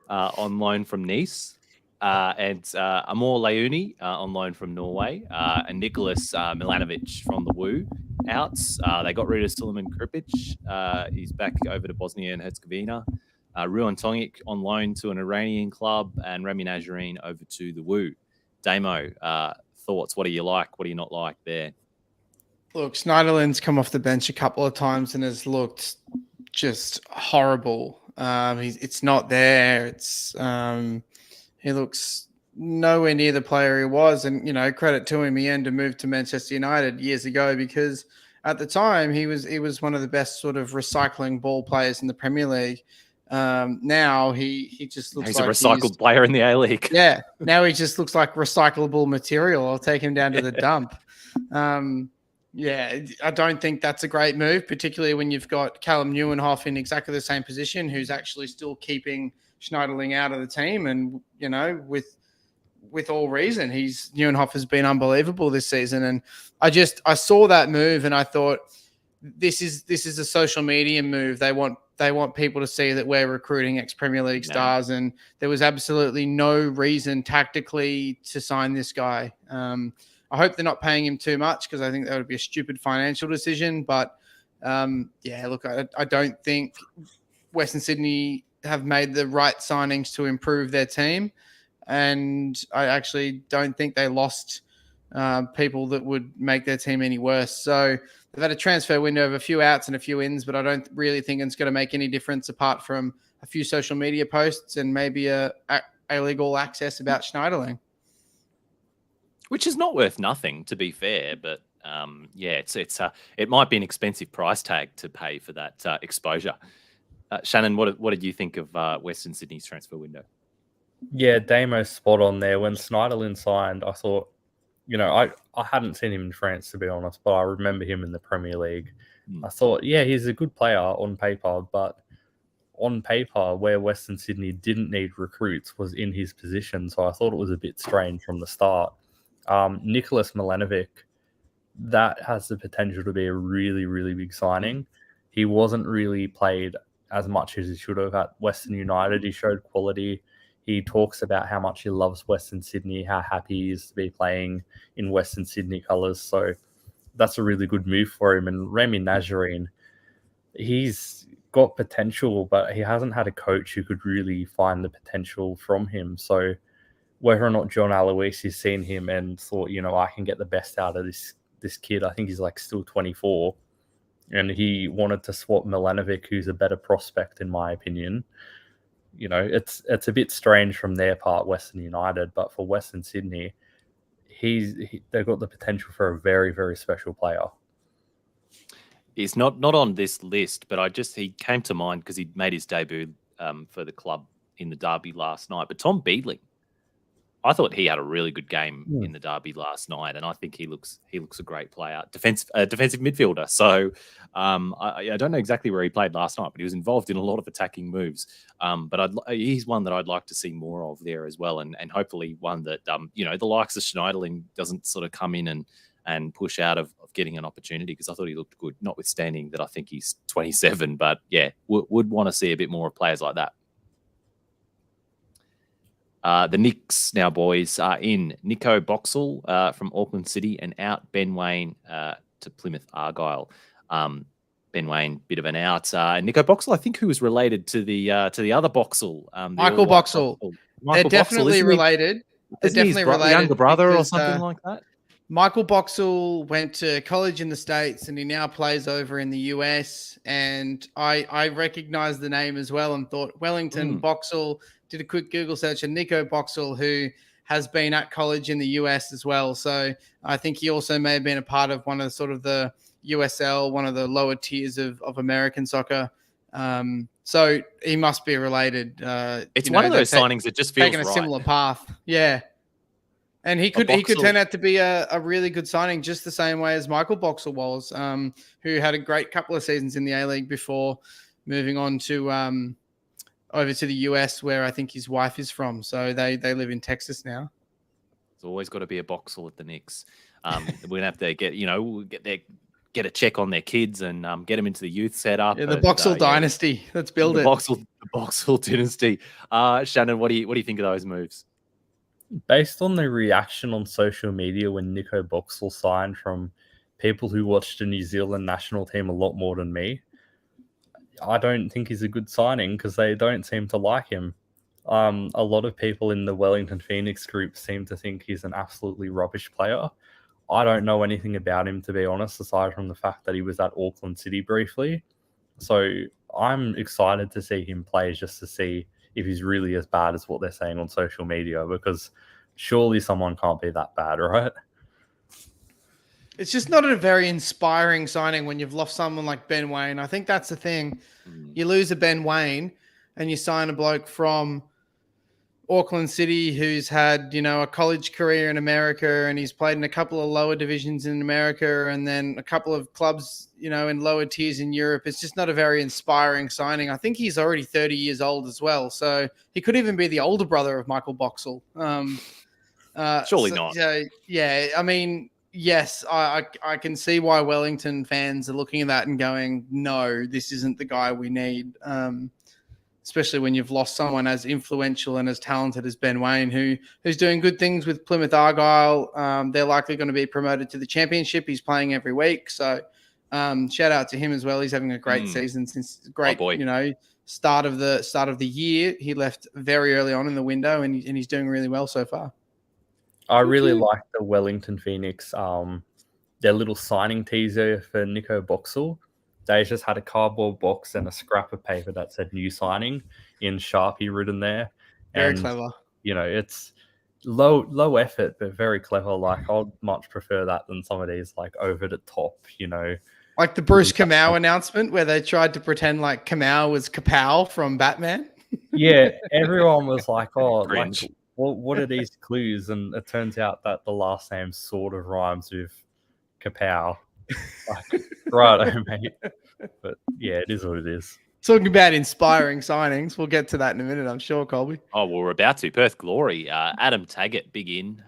on loan from Nice, and Amor Leuni on loan from Norway, and Nicholas Milanovic from the Woo outs. They got rid of Suleiman Kripic. He's back over to Bosnia and Herzegovina. Ruan Tongic on loan to an Iranian club, and Rami Najjarine over to the Woo. Damo, thoughts? What do you like? What do you not like there? Look, Schneiderlin's come off the bench a couple of times and has looked just horrible. It's not there. He looks nowhere near the player he was, and credit to him, he earned a move to Manchester United years ago because at the time he was one of the best sort of recycling ball players in the Premier League. Now he just looks he's like a recycled player in the A-League. Yeah, now he just looks like recyclable material. I'll take him down to the dump. Yeah, I don't think that's a great move, particularly when you've got Callum Neuenhoff in exactly the same position, who's actually still keeping Schneiderlin out of the team. And, with all reason, Neuenhoff has been unbelievable this season. And I saw that move and I thought, this is a social media move. They want people to see that we're recruiting ex-Premier League stars. And there was absolutely no reason tactically to sign this guy. I hope they're not paying him too much because I think that would be a stupid financial decision. But Look, I don't think Western Sydney have made the right signings to improve their team. And I actually don't think they lost people that would make their team any worse. So they've had a transfer window of a few outs and a few ins, but I don't really think it's going to make any difference apart from a few social media posts and maybe a legal access about Schneiderlin. Which is not worth nothing, to be fair, but it might be an expensive price tag to pay for that exposure. Shannon, what did you think of Western Sydney's transfer window? Yeah, Damo's spot on there. When Schneiderlin signed, I thought, I hadn't seen him in France, to be honest, but I remember him in the Premier League. I thought, he's a good player on paper, but on paper, where Western Sydney didn't need recruits was in his position. So I thought it was a bit strange from the start. Nicholas Milanovic, that has the potential to be a really, really big signing. He wasn't really played as much as he should have at Western United. He showed quality. He talks about how much he loves Western Sydney, how happy he is to be playing in Western Sydney colours. So that's a really good move for him. And Remy Nazarene, he's got potential, but he hasn't had a coach who could really find the potential from him. So whether or not John Aloisi has seen him and thought, I can get the best out of this kid. I think he's still 24. And he wanted to swap Milanovic, who's a better prospect, in my opinion. It's a bit strange from their part, Western United, but for Western Sydney, they've got the potential for a very, very special player. He's not on this list, but he came to mind because he made his debut for the club in the derby last night. But Tom Beadling, I thought he had a really good game in the derby last night, and I think he looks a great player, defensive midfielder. So I don't know exactly where he played last night, but he was involved in a lot of attacking moves. But he's one that I'd like to see more of there as well, and hopefully one that the likes of Schneiderlin doesn't sort of come in and push out of getting an opportunity, because I thought he looked good, notwithstanding that I think he's 27. But would want to see a bit more of players like that. The Knicks now, boys, are in. Nico Boxall from Auckland City, and out Ben Waine to Plymouth Argyle. Ben Waine, bit of an out. Nico Boxall, I think, who was related to the other Boxall, Michael Boxall. They're definitely related. They're definitely related. Younger brother or something like that. Michael Boxall went to college in the States, and he now plays over in the US. And I recognized the name as well and thought Wellington Boxall. Did a quick Google search, and Nico Boxall, who has been at college in the US as well. So I think he also may have been a part of one of sort of the USL, one of the lower tiers of American soccer. So he must be related. It's one of those signings that just feels taking a similar path. Yeah. And he could turn out to be a really good signing, just the same way as Michael Boxall was, who had a great couple of seasons in the A-League before moving on to over to the US, where I think his wife is from. So they live in Texas now. There's always got to be a Boxall at the Knicks. We're gonna have to get a check on their kids and get them into the youth setup. Yeah, the Boxall dynasty. Let's build it. The Boxall dynasty. Shannon, what do you think of those moves? Based on the reaction on social media when Nico Boxall signed from people who watched the New Zealand national team a lot more than me, I don't think he's a good signing because they don't seem to like him. A lot of people in the Wellington Phoenix group seem to think he's an absolutely rubbish player. I don't know anything about him, to be honest, aside from the fact that he was at Auckland City briefly. So I'm excited to see him play just to see if he's really as bad as what they're saying on social media, because surely someone can't be that bad, right? It's just not a very inspiring signing when you've lost someone like Ben Waine. I think that's the thing. You lose a Ben Waine and you sign a bloke from Auckland City who's had, a college career in America, and he's played in a couple of lower divisions in America and then a couple of clubs, in lower tiers in Europe. It's just not a very inspiring signing. I think he's already 30 years old as well. So he could even be the older brother of Michael Boxall. Surely not. Yeah, I mean, yes, I can see why Wellington fans are looking at that and going, no, this isn't the guy we need. Especially when you've lost someone as influential and as talented as Ben Waine, who's doing good things with Plymouth Argyle. They're likely going to be promoted to the championship. He's playing every week. So Shout out to him as well. He's having a great season since start of the year. He left very early on in the window, and he's doing really well so far. I really like the Wellington Phoenix, their little signing teaser for Nico Boxall. They just had a cardboard box and a scrap of paper that said new signing in Sharpie written there. Very clever. It's low effort, but very clever. Like, I'd much prefer that than some of these like over the top, Like the Bruce Kamau announcement where they tried to pretend like Kamau was Kapow from Batman. Yeah, everyone was like, oh, Cringe. like, what are these clues? And it turns out that the last name sort of rhymes with Kapow. Like, right, mate. But yeah, it is what it is. Talking about inspiring signings, we'll get to that in a minute, I'm sure, Colby. Oh, well, we're about to. Perth Glory. Adam Taggart, big in,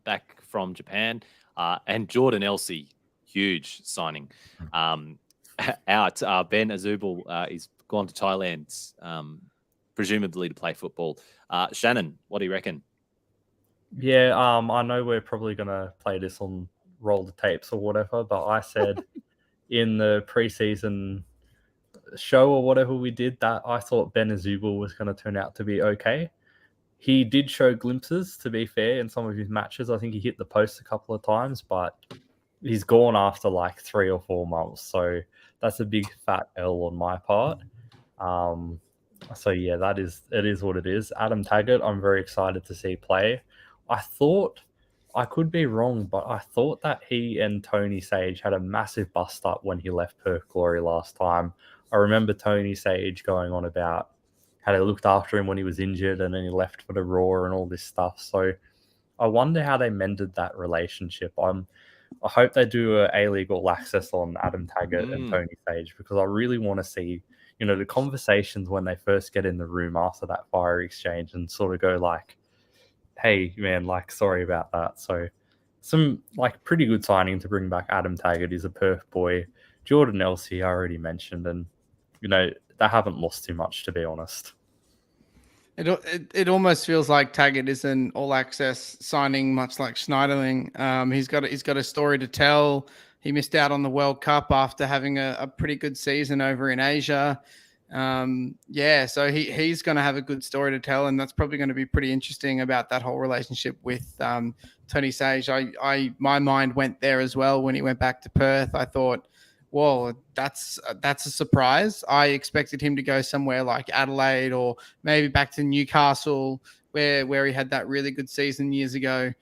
back from Japan. And Jordan Elsey, huge signing. Out. Ben Azubal is gone to Thailand, presumably to play football. Shannon, what do you reckon? Yeah, I know we're probably going to play this on roll the tapes or whatever, but I said in the preseason show or whatever we did that I thought Ben Azubal was going to turn out to be okay. He did show glimpses, to be fair, in some of his matches. I think he hit the post a couple of times, but he's gone after like 3 or 4 months. So that's a big fat L on my part. So yeah, it is what it is. Adam Taggart, I'm very excited to see play. I thought, I could be wrong, but I thought that he and Tony Sage had a massive bust up when he left Perth Glory last time. I remember Tony Sage going on about how they looked after him when he was injured and then he left for the Raw and all this stuff. So I wonder how they mended that relationship. I hope they do a A-League All Access on Adam Taggart and Tony Sage, because I really want to see, the conversations when they first get in the room after that fire exchange and sort of go like, hey, man, like, sorry about that. So some like pretty good signing to bring back Adam Taggart. He's a Perth boy. Jordan Elsey, I already mentioned, and, they haven't lost too much, to be honest. It almost feels like Taggart is an all-access signing, much like Schneiderling. He's got a story to tell. He missed out on the World Cup after having a pretty good season over in Asia. So he's going to have a good story to tell, and that's probably going to be pretty interesting about that whole relationship with Tony Sage. My mind went there as well when he went back to Perth. I thought, well, that's a surprise. I expected him to go somewhere like Adelaide or maybe back to Newcastle, where he had that really good season years ago.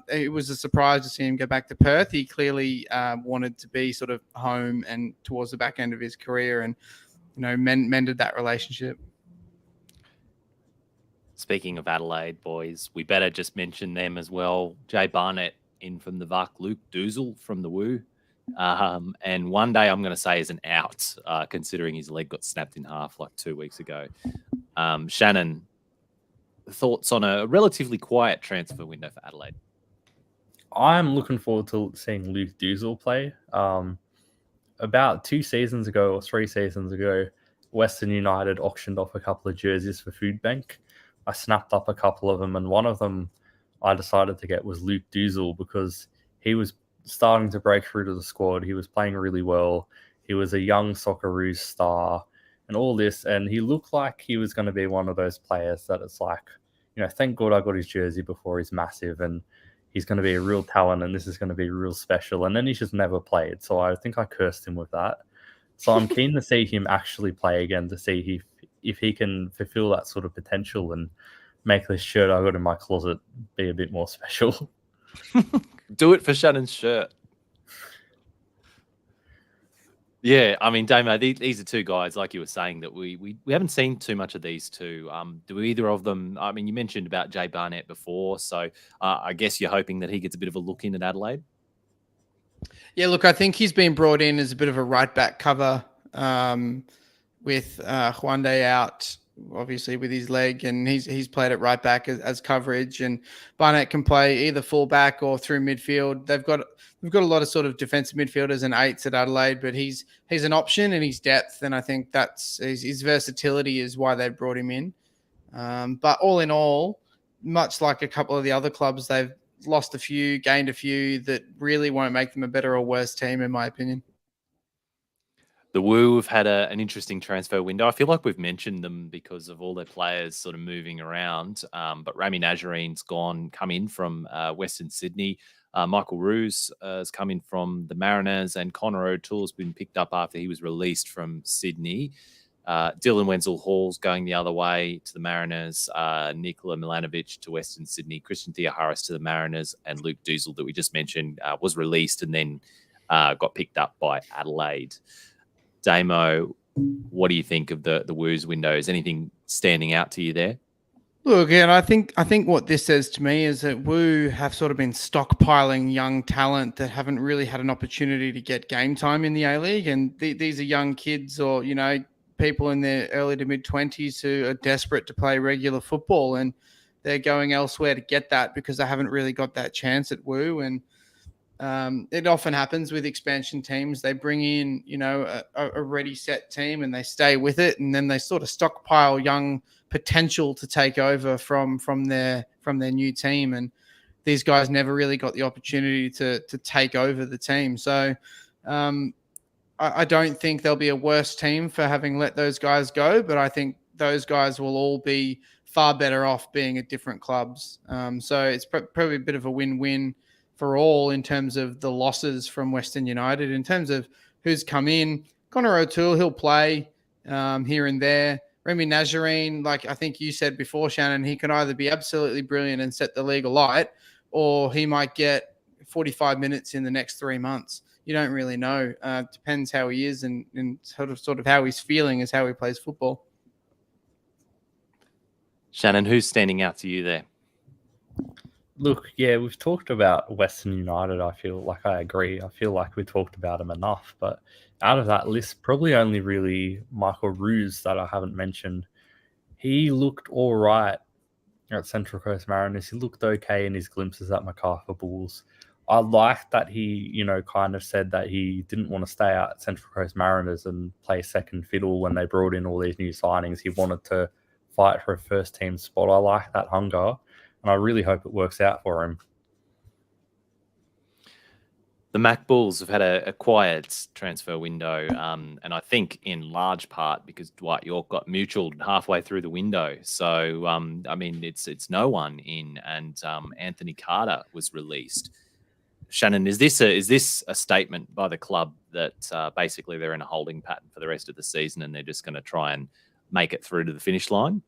It was a surprise to see him go back to Perth. He clearly wanted to be sort of home and towards the back end of his career, and mended that relationship. Speaking of Adelaide, boys, we better just mention them as well. Jay Barnett in from the VUC, Luke Doozle from the Woo. And one day I'm going to say is an out, considering his leg got snapped in half like 2 weeks ago. Shannon, thoughts on a relatively quiet transfer window for Adelaide? I'm looking forward to seeing Luke Doozle play. About 2 seasons ago or 3 seasons ago, Western United auctioned off a couple of jerseys for Food Bank. I snapped up a couple of them, and one of them I decided to get was Luke Doozle because he was starting to break through to the squad. He was playing really well. He was a young Socceroos star and all this, and he looked like he was going to be one of those players that it's like, thank God I got his jersey before he's massive, and he's going to be a real talent, and this is going to be real special. And then he's just never played. So I think I cursed him with that. So I'm keen to see him actually play again, to see if he can fulfill that sort of potential and make this shirt I got in my closet be a bit more special. Do it for Shannon's shirt. Yeah, I mean, Damo, these are two guys, like you were saying, that we haven't seen too much of these two. Do either of them? I mean, you mentioned about Jay Barnett before, so I guess you're hoping that he gets a bit of a look in at Adelaide. Yeah, look, I think he's been brought in as a bit of a right back cover with Juande out, obviously with his leg, and he's played at right back as coverage, and Barnett can play either full back or through midfield. We've got a lot of sort of defensive midfielders and 8s at Adelaide, but he's an option and his depth, and I think that's his versatility is why they brought him in. But all in all, much like a couple of the other clubs, they've lost a few, gained a few that really won't make them a better or worse team, in my opinion. The Woo have had an interesting transfer window. I feel like we've mentioned them because of all their players sort of moving around. But Rami Nazarine's come in from Western Sydney. Michael Roos has come in from the Mariners, and Connor O'Toole's been picked up after he was released from Sydney. Dylan Wenzel-Hall's going the other way to the Mariners. Nikola Milanovic to Western Sydney. Christian Theoharis to the Mariners. And Luke Duzel, that we just mentioned, was released and then got picked up by Adelaide. Damo, what do you think of the Woos windows? Anything standing out to you there? Look, and I think what this says to me is that Woo have sort of been stockpiling young talent that haven't really had an opportunity to get game time in the A-League. And these are young kids or, people in their early to mid-20s who are desperate to play regular football, and they're going elsewhere to get that because they haven't really got that chance at Woo. And it often happens with expansion teams. They bring in, a ready set team and they stay with it, and then they sort of stockpile young potential to take over from their new team. And these guys never really got the opportunity to take over the team. So I don't think there'll be a worse team for having let those guys go, but I think those guys will all be far better off being at different clubs. So it's probably a bit of a win-win for all in terms of the losses from Western United. In terms of who's come in, Connor O'Toole, he'll play here and there. Remy Nazarine, like I think you said before, Shannon, he can either be absolutely brilliant and set the league alight, or he might get 45 minutes in the next 3 months. You don't really know. Depends how he is and sort of how he's feeling is how he plays football. Shannon, who's standing out to you there? Look, yeah, we've talked about Western United. I feel like I agree. I feel like we talked about them enough. But out of that list, probably only really Michael Roos that I haven't mentioned. He looked all right at Central Coast Mariners. He looked okay in his glimpses at Macarthur Bulls. I liked that he, kind of said that he didn't want to stay out at Central Coast Mariners and play second fiddle when they brought in all these new signings. He wanted to fight for a first team spot. I like that hunger, and I really hope it works out for him. The Mac Bulls have had a quiet transfer window, and I think in large part because Dwight York got mutualed halfway through the window. So, it's no one in, and Anthony Carter was released. Shannon, is this a statement by the club that basically they're in a holding pattern for the rest of the season and they're just going to try and make it through to the finish line?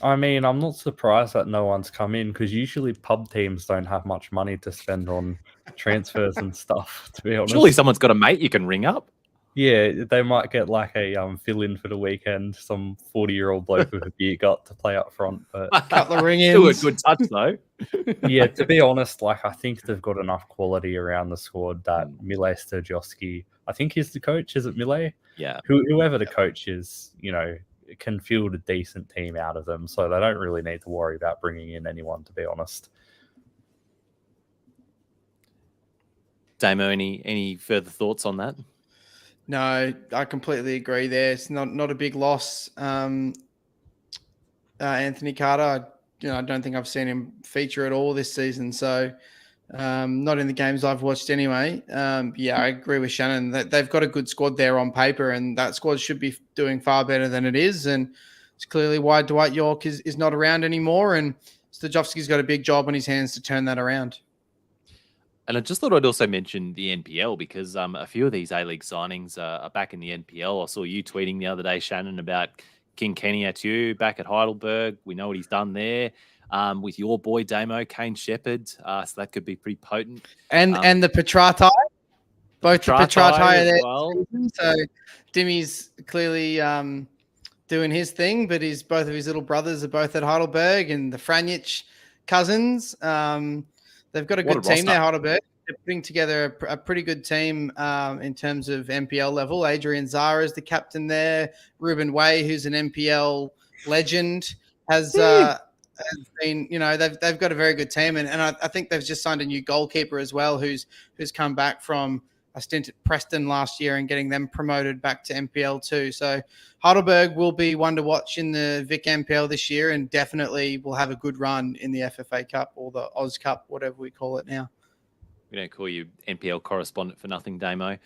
I'm not surprised that no one's come in, because usually pub teams don't have much money to spend on transfers and stuff, to be honest. Surely someone's got a mate you can ring up. Yeah, they might get like a fill-in for the weekend, some 40-year-old bloke with a beer gut to play up front. But couple of ring-ins. Still a good touch, though. Yeah, to be honest, I think they've got enough quality around the squad that Mile Sturjowski, I think he's the coach. Is it Mile? Yeah. Whoever the coach is, can field a decent team out of them, so they don't really need to worry about bringing in anyone, to be honest. Damo, any further thoughts on that? No, I completely agree there. It's not a big loss. Anthony Carter, I don't think I've seen him feature at all this season, so not in the games I've watched anyway. Yeah, I agree with Shannon that they've got a good squad there on paper, and that squad should be doing far better than it is. And it's clearly why Dwight York is not around anymore, and Stojovski's got a big job on his hands to turn that around. And I just thought I'd also mention the NPL because a few of these A-League signings are back in the NPL. I saw you tweeting the other day, Shannon, about King Kenny Atu back at Heidelberg. We know what he's done there. With your boy Damo, Kane Shepherd, so that could be pretty potent. And the Petratai, both the Petratai are there. Well. So Dimmy's clearly doing his thing, but both of his little brothers are both at Heidelberg, and the Franjic cousins. They've got a good team there, Heidelberg. They're putting together a pretty good team in terms of NPL level. Adrian Zara is the captain there. Ruben Way, who's an NPL legend, has been, they've got a very good team. And I think they've just signed a new goalkeeper as well, who's come back from a stint at Preston last year and getting them promoted back to NPL too. So Heidelberg will be one to watch in the Vic NPL this year, and definitely will have a good run in the FFA Cup or the Oz Cup, whatever we call it now. We don't call you NPL correspondent for nothing, Damo.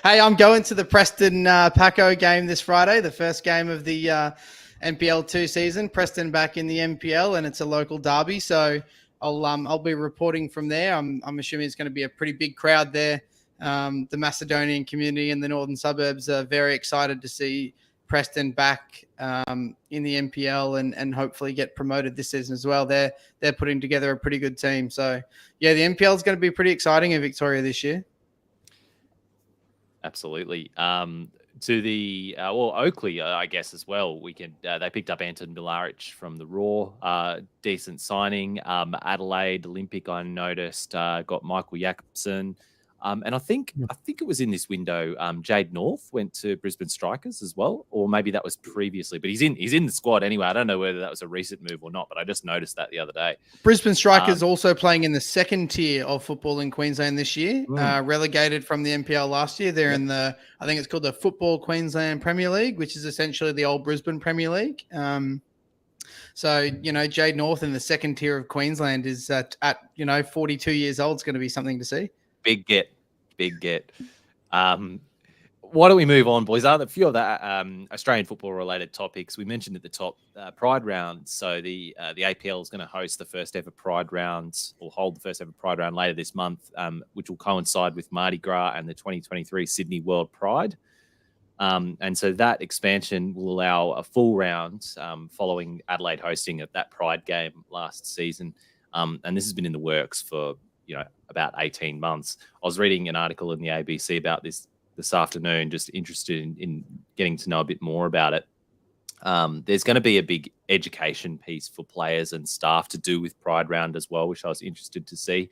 Hey, I'm going to the Preston Paco game this Friday, the first game of the NPL 2 season. Preston back in the NPL, and it's a local derby, so I'll be reporting from there. I'm assuming it's going to be a pretty big crowd there. The Macedonian community in the northern suburbs are very excited to see Preston back in the NPL and hopefully get promoted this season as well. They're putting together a pretty good team. So, yeah, the NPL is going to be pretty exciting in Victoria this year. Absolutely. To the Oakley, I guess as well. They picked up Anton Milaric from the Raw, decent signing. Adelaide Olympic, I noticed, got Michael Jakobsen. And I think it was in this window. Jade North went to Brisbane Strikers as well, or maybe that was previously. But he's in the squad anyway. I don't know whether that was a recent move or not, but I just noticed that the other day. Brisbane Strikers also playing in the second tier of football in Queensland this year, relegated from the NPL last year. They're in I think it's called the Football Queensland Premier League, which is essentially the old Brisbane Premier League. So, Jade North in the second tier of Queensland is at 42 years old. It's going to be something to see. Big get. Why don't we move on, boys? A few of the Australian football-related topics we mentioned at the top. Pride rounds. So the APL is going to host the first ever Pride rounds, or hold the first ever Pride round later this month, which will coincide with Mardi Gras and the 2023 Sydney World Pride. And so that expansion will allow a full round following Adelaide hosting of that Pride game last season. And this has been in the works for about 18 months. I was reading an article in the ABC about this afternoon, just interested in getting to know a bit more about it. There's going to be a big education piece for players and staff to do with Pride Round as well, which I was interested to see,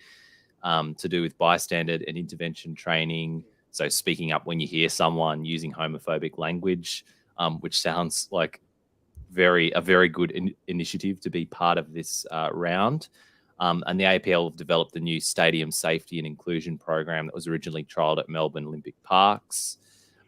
to do with bystander and intervention training. So speaking up when you hear someone using homophobic language, which sounds like a very good initiative to be part of this round. And the APL have developed the new Stadium Safety and Inclusion program that was originally trialled at Melbourne Olympic Parks.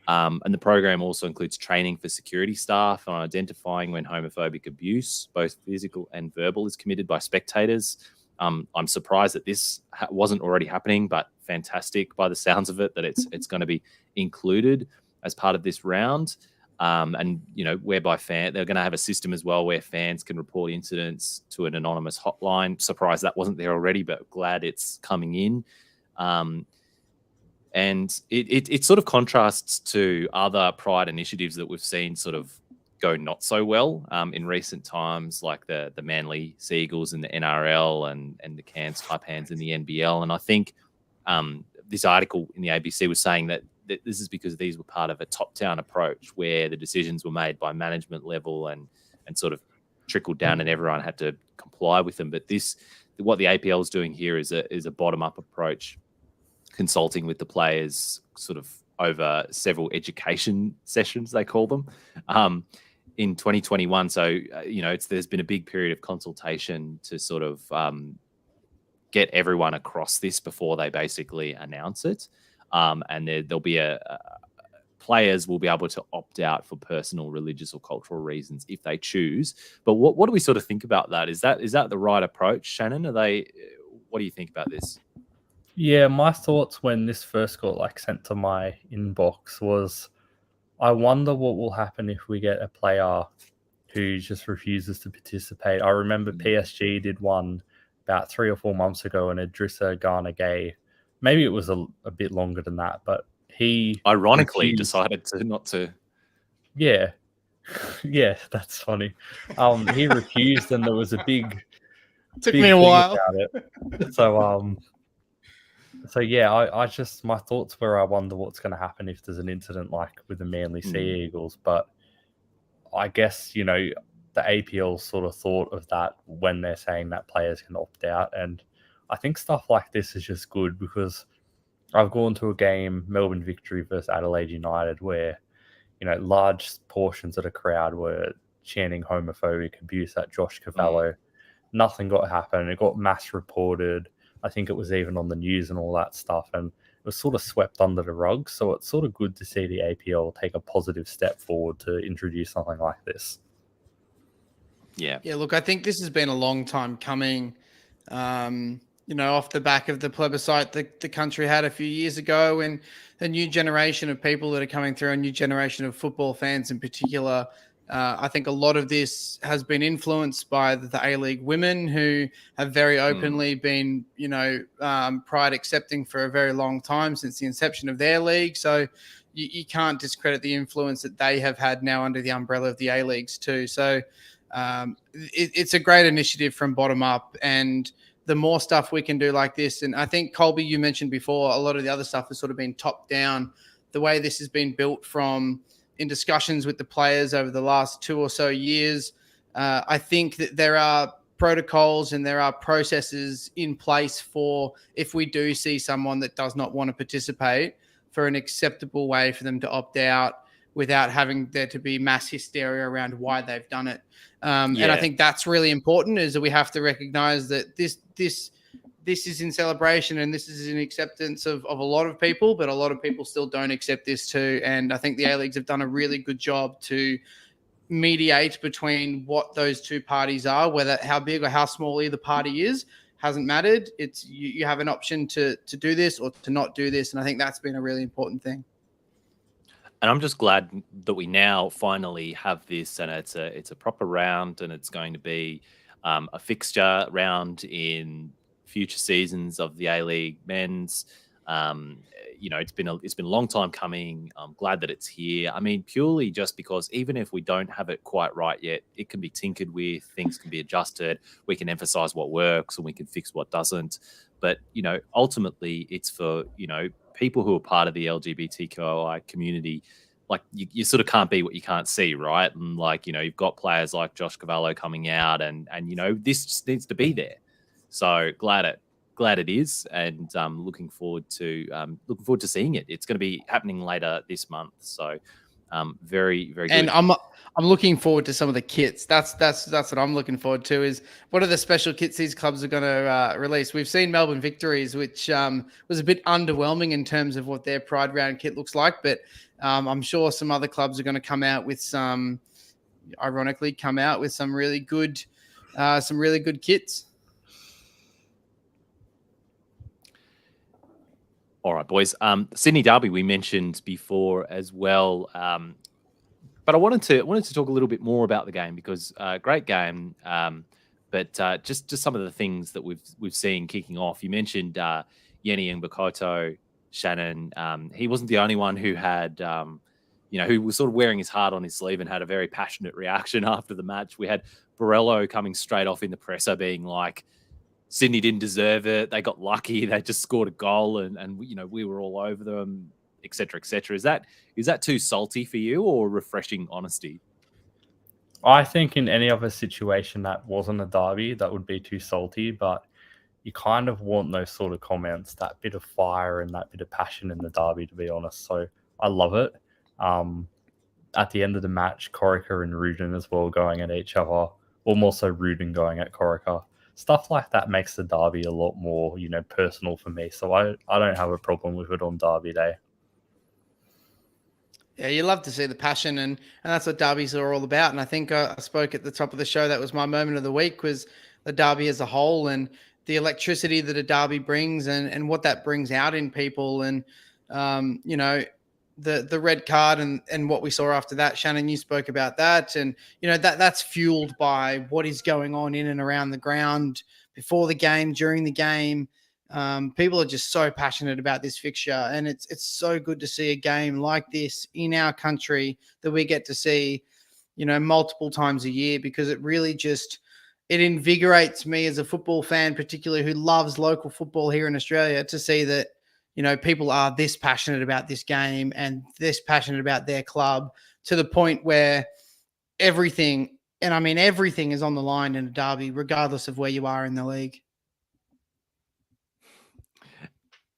And the program also includes training for security staff on identifying when homophobic abuse, both physical and verbal, is committed by spectators. I'm surprised that this wasn't already happening, but fantastic by the sounds of it that it's going to be included as part of this round. And whereby they're going to have a system as well where fans can report incidents to an anonymous hotline. Surprised that wasn't there already, but glad it's coming in. And it sort of contrasts to other Pride initiatives that we've seen sort of go not so well in recent times, like the Manly Seagulls in the NRL and the Cairns Taipans in the NBL. And I think this article in the ABC was saying that this is because these were part of a top-down approach where the decisions were made by management level and sort of trickled down and everyone had to comply with them. But what the APL is doing here is a bottom-up approach, consulting with the players sort of over several education sessions, they call them, in 2021. So, there's been a big period of consultation to sort of get everyone across this before they basically announce it. And there'll be players will be able to opt out for personal, religious, or cultural reasons if they choose. But what do we sort of think about that? Is that the right approach, Shannon? What do you think about this? Yeah, my thoughts when this first got sent to my inbox was, I wonder what will happen if we get a player who just refuses to participate. I remember PSG did one about 3 or 4 months ago, and Idrissa Gana Gay. Maybe it was a bit longer than that, but he ironically decided not to. Yeah, yeah, that's funny. He refused, and there was a big. Took me a while. About it. So yeah, I just my thoughts were, I wonder what's going to happen if there's an incident like with the Manly Sea Eagles. But I guess the APL sort of thought of that when they're saying that players can opt out, and I think stuff like this is just good because I've gone to a game, Melbourne Victory versus Adelaide United, where, large portions of the crowd were chanting homophobic abuse at Josh Cavallo. Nothing happened. It got mass reported. I think it was even on the news and all that stuff. And it was sort of swept under the rug. So it's sort of good to see the APL take a positive step forward to introduce something like this. Yeah, look, I think this has been a long time coming. off the back of the plebiscite the country had a few years ago, and the new generation of people that are coming through, a new generation of football fans in particular. I think a lot of this has been influenced by the A-League women, who have very openly been, pride accepting for a very long time, since the inception of their league. So you can't discredit the influence that they have had now under the umbrella of the A-Leagues too. So it's a great initiative from bottom up, and the more stuff we can do like this. And I think, Colby, you mentioned before, a lot of the other stuff has sort of been top down. The way this has been built from in discussions with the players over the last 2 or so years, I think that there are protocols and there are processes in place for, if we do see someone that does not want to participate, for an acceptable way for them to opt out without having there to be mass hysteria around why they've done it. And I think that's really important, is that we have to recognize that this is in celebration, and this is in acceptance of a lot of people, but a lot of people still don't accept this too. And I think the A-Leagues have done a really good job to mediate between what those two parties are, whether how big or how small either party is, hasn't mattered. It's you have an option to do this or to not do this. And I think that's been a really important thing. And I'm just glad that we now finally have this, and it's a proper round, and it's going to be a fixture round in future seasons of the A-League men's. It's been a long time coming. I'm glad that it's here. I mean, purely just because even if we don't have it quite right yet, it can be tinkered with, things can be adjusted. We can emphasize what works and we can fix what doesn't. But, ultimately it's for, people who are part of the LGBTQI community. Like you sort of can't be what you can't see, right? And you've got players like Josh Cavallo coming out, and this just needs to be there. So glad it is, and looking forward to seeing it. It's going to be happening later this month, so very, very good. And I'm looking forward to some of the kits. That's what I'm looking forward to. Is what are the special kits these clubs are going to release? We've seen Melbourne Victories, which was a bit underwhelming in terms of what their Pride Round kit looks like, but I'm sure some other clubs are going to come out with some really good kits. All right, boys. Sydney Derby we mentioned before as well, but I wanted to talk a little bit more about the game, because great game, but just some of the things that we've seen kicking off. You mentioned Yeni and Bakoto, Shanen. He wasn't the only one who had, who was sort of wearing his heart on his sleeve and had a very passionate reaction after the match. We had Borello coming straight off in the presser being like, Sydney didn't deserve it. They got lucky. They just scored a goal, and we were all over them, etc., etc. Is that too salty for you, or refreshing honesty? I think in any other situation that wasn't a derby, that would be too salty. But you kind of want those sort of comments, that bit of fire and that bit of passion in the derby, to be honest. So I love it. At the end of the match, Corica and Rudin as well going at each other, or more so Rudin going at Corica. Stuff like that makes the derby a lot more, personal for me. So I don't have a problem with it on derby day. Yeah, you love to see the passion, and that's what derbies are all about. And I think I spoke at the top of the show, that was my moment of the week, was the derby as a whole, and the electricity that a derby brings, and what that brings out in people. And, the red card and what we saw after that. Shanen, you spoke about that. And, that's fueled by what is going on in and around the ground before the game, during the game. People are just so passionate about this fixture, and it's so good to see a game like this in our country that we get to see, multiple times a year, because it really it invigorates me as a football fan, particularly who loves local football here in Australia, to see that, people are this passionate about this game and this passionate about their club, to the point where everything is on the line in a derby, regardless of where you are in the league.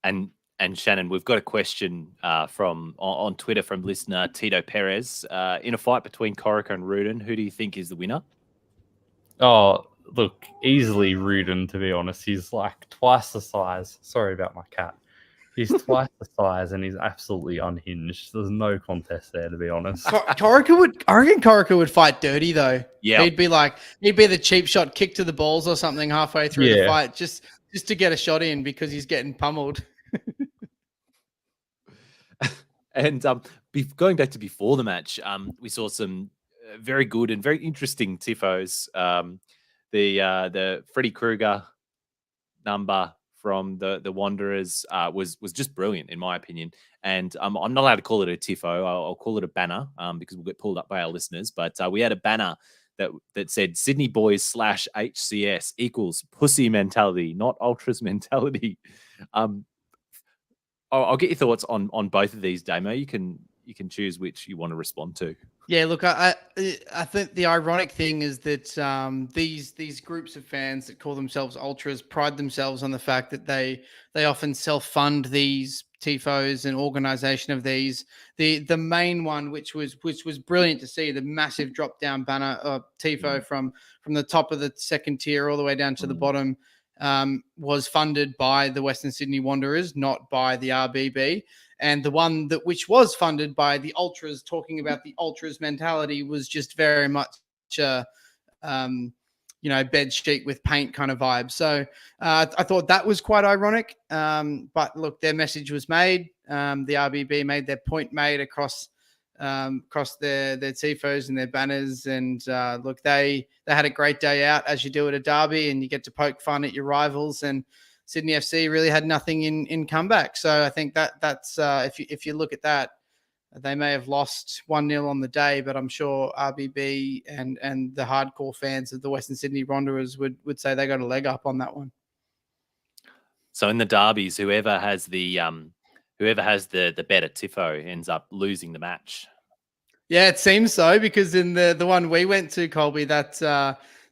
And Shanen, we've got a question from on Twitter from listener Tito Perez. In a fight between Corica and Rudin, who do you think is the winner? Oh, look, easily Rudin, to be honest. He's like twice the size. Sorry about my cat. He's twice the size, and he's absolutely unhinged. There's no contest there, to be honest. I reckon Corica would fight dirty, though. Yeah, he'd be the cheap shot kick to the balls or something halfway through the fight. Just just to get a shot in because he's getting pummeled. And going back to before the match, we saw some very good and very interesting tifos. The Freddy Krueger number from the Wanderers was just brilliant in my opinion. And I'm not allowed to call it a tifo. I'll call it a banner because we'll get pulled up by our listeners. But we had a banner that said Sydney Boys / HCS equals pussy mentality, not ultras mentality. I'll get your thoughts on both of these, Damo. You can choose which you want to respond to. Yeah, look, I think the ironic thing is that these groups of fans that call themselves ultras pride themselves on the fact that they often self-fund these tifos and organization of these. The main one, which was brilliant to see, the massive drop down banner tifo from the top of the second tier all the way down to the bottom, was funded by the Western Sydney Wanderers, not by the RBB. And the one which was funded by the ultras, talking about the ultras mentality, was just very much bed sheet with paint kind of vibe. So I thought that was quite ironic. But look, their message was made. The RBB made their point made across their tifos and their banners. And look, they had a great day out, as you do at a derby, and you get to poke fun at your rivals. And Sydney FC really had nothing in comeback. So I think that's if you look at that, they may have lost 1-0 on the day, but I'm sure RBB and the hardcore fans of the Western Sydney Wanderers would say they got a leg up on that one. So in the derbies, whoever has the better tifo ends up losing the match. Yeah, it seems so, because in the one we went to, Colby, that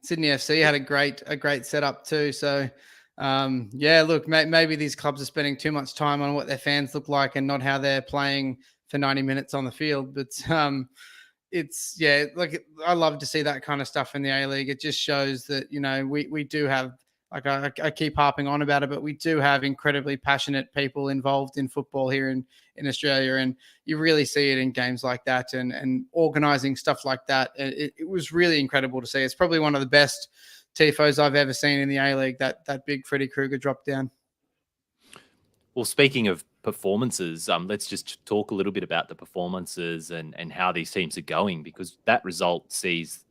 Sydney FC had a great setup too. So look, maybe these clubs are spending too much time on what their fans look like and not how they're playing for 90 minutes on the field. But I love to see that kind of stuff in the A-League. It just shows that, we do have, like I keep harping on about it, but we do have incredibly passionate people involved in football here in Australia. And you really see it in games like that and organizing stuff like that. It was really incredible to see. It's probably one of the best tifos I've ever seen in the A-League, that big Freddy Krueger drop down. Well, speaking of performances, let's just talk a little bit about the performances and how these teams are going, because that result sees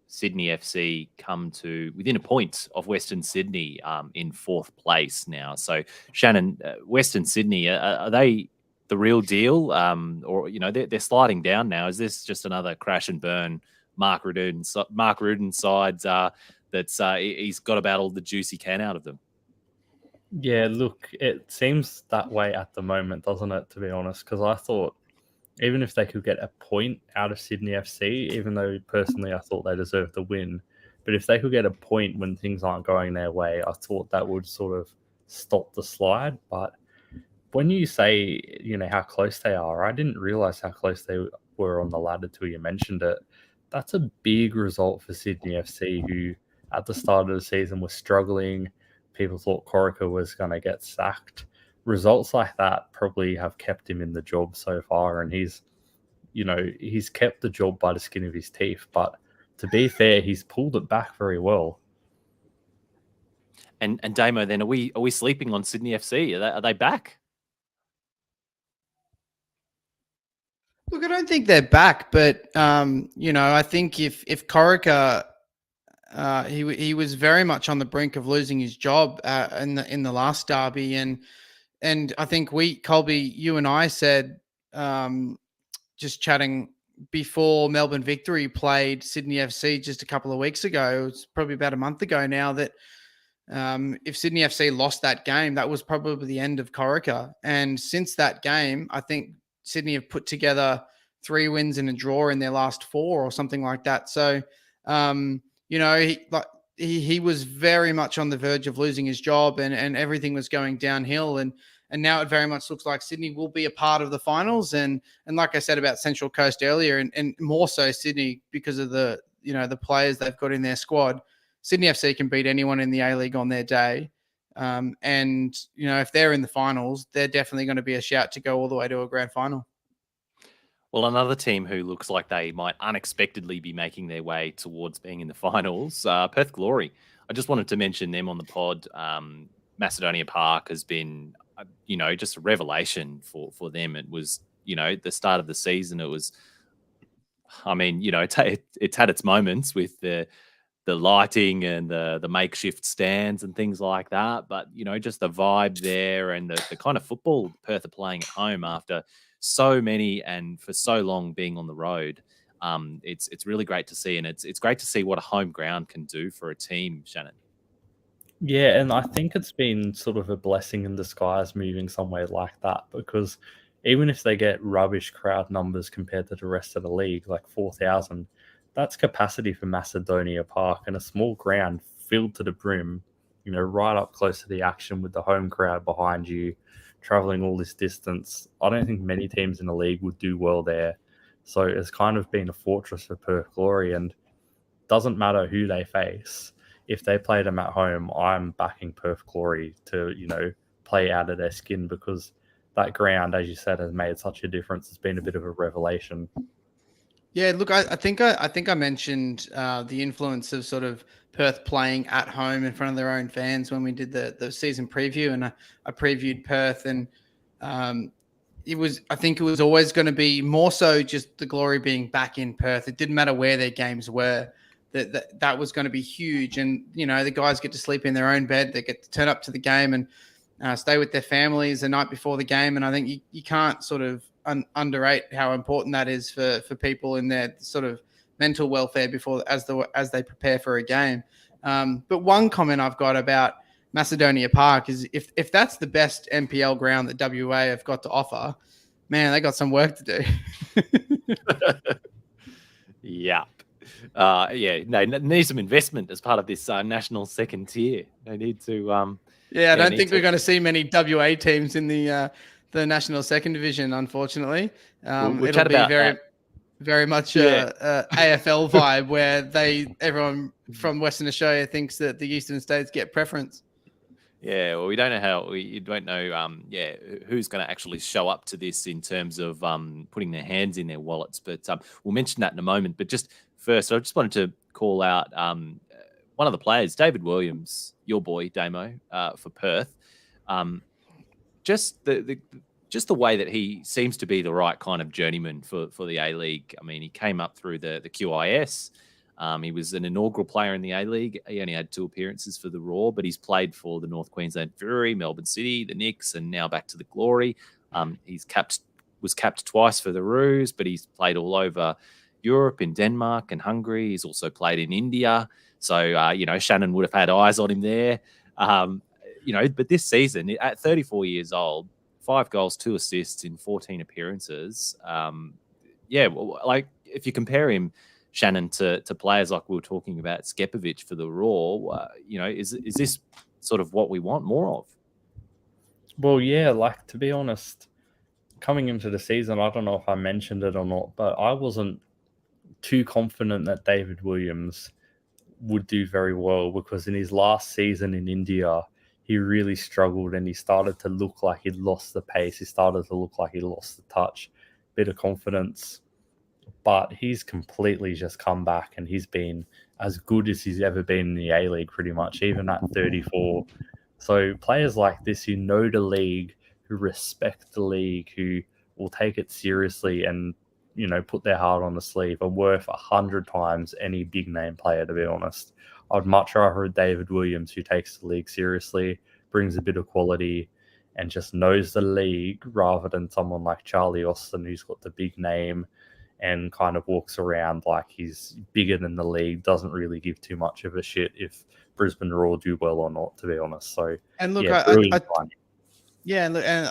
Sydney FC come to within a point of Western Sydney in fourth place now. So, Shanen, Western Sydney, are they the real deal? Or, they're sliding down now. Is this just another crash and burn Mark Rudin sides that's he's got about all the juice he can out of them? Yeah, look, it seems that way at the moment, doesn't it, to be honest? Because I thought even if they could get a point out of Sydney FC, even though personally I thought they deserved the win, but if they could get a point when things aren't going their way, I thought that would sort of stop the slide. But when you say, how close they are, I didn't realize how close they were on the ladder till you mentioned it. That's a big result for Sydney FC, who at the start of the season was struggling. People thought Corica was going to get sacked. Results like that probably have kept him in the job so far, and he's kept the job by the skin of his teeth. But to be fair, he's pulled it back very well. And Damo, then are we sleeping on Sydney FC? Are they back? Look, I don't think they're back, but I think if Corica, he was very much on the brink of losing his job in the last derby, and I think Colby, you and I said, just chatting before Melbourne Victory played Sydney FC just a couple of weeks ago, it was probably about a month ago now, that if Sydney FC lost that game, that was probably the end of Corica. And since that game, I think Sydney have put together 3 wins and a draw in their last 4 or something like that. So, he was very much on the verge of losing his job, and everything was going downhill. And now it very much looks like Sydney will be a part of the finals. And like I said about Central Coast earlier, and more so Sydney, because of the players they've got in their squad, Sydney FC can beat anyone in the A-League on their day. If they're in the finals, they're definitely going to be a shout to go all the way to a grand final. Well, another team who looks like they might unexpectedly be making their way towards being in the finals, Perth Glory. I just wanted to mention them on the pod. Macedonia Park has been, just a revelation for them. It was, the start of the season. It was, it's had its moments with the lighting and the makeshift stands and things like that. But, just the vibe there and the kind of football Perth are playing at home after so many and for so long being on the road. It's really great to see. And it's great to see what a home ground can do for a team, Shannon. Yeah, and I think it's been sort of a blessing in disguise moving somewhere like that, because even if they get rubbish crowd numbers compared to the rest of the league, like 4,000, that's capacity for Macedonia Park, and a small ground filled to the brim, right up close to the action with the home crowd behind you, traveling all this distance. I don't think many teams in the league would do well there. So it's kind of been a fortress for Perth Glory, and doesn't matter who they face. If they play them at home, I'm backing Perth Glory to, play out of their skin, because that ground, as you said, has made such a difference. It's been a bit of a revelation. Yeah, look, I think I mentioned the influence of sort of Perth playing at home in front of their own fans when we did the season preview, and I previewed Perth, and I think it was always going to be more so just the glory being back in Perth. It didn't matter where their games were. That was going to be huge, and the guys get to sleep in their own bed. They get to turn up to the game and stay with their families the night before the game. And I think you can't sort of underrate how important that is for people in their sort of mental welfare as they prepare for a game. But one comment I've got about Macedonia Park is if that's the best MPL ground that WA have got to offer, man, they got some work to do. Yeah. Need some investment as part of this national second tier. They need to. I don't think we're going to see many WA teams in the national second division, unfortunately. It'll be very much a AFL vibe where everyone from Western Australia thinks that the Eastern States get preference. Yeah, well, we don't know you don't know, who's going to actually show up to this in terms of putting their hands in their wallets. But we'll mention that in a moment. But just first, I just wanted to call out one of the players, David Williams, your boy, Damo, for Perth. Just the way that he seems to be the right kind of journeyman for the A-League. I mean, he came up through the QIS. He was an inaugural player in the A-League. He only had 2 appearances for the Raw, but he's played for the North Queensland Fury, Melbourne City, the Knicks, and now back to the Glory. Was capped twice for the Roos, but he's played all over Europe, in Denmark and Hungary. He's also played in India. So, Shannon would have had eyes on him there. But this season, at 34 years old, 5 goals, 2 assists in 14 appearances. If you compare him, Shannon, to players like we were talking about, Skepovic for the Raw, is this sort of what we want more of? Well, yeah, to be honest, coming into the season, I don't know if I mentioned it or not, but I wasn't too confident that David Williams would do very well, because in his last season in India, he really struggled and he started to look like he'd lost the pace. He started to look like he lost the touch, bit of confidence. But he's completely just come back and he's been as good as he's ever been in the A-League pretty much, even at 34. So players like this who know the league, who respect the league, who will take it seriously and, put their heart on the sleeve are worth 100 times any big name player, to be honest. I'd much rather David Williams, who takes the league seriously, brings a bit of quality and just knows the league, rather than someone like Charlie Austin, who's got the big name and kind of walks around like he's bigger than the league, doesn't really give too much of a shit if Brisbane Roar do well or not, to be honest. So, and look, and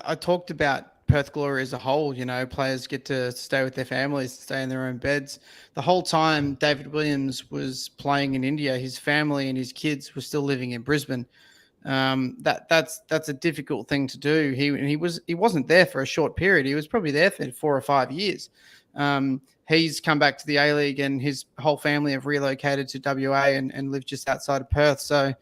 I talked about Perth Glory as a whole. Players get to stay with their families, stay in their own beds. The whole time David Williams was playing in India, his family and his kids were still living in Brisbane. That's a difficult thing to do. He wasn't there for a short period. He was probably there for 4 or 5 years. He's come back to the A-League and his whole family have relocated to WA and live just outside of Perth. So,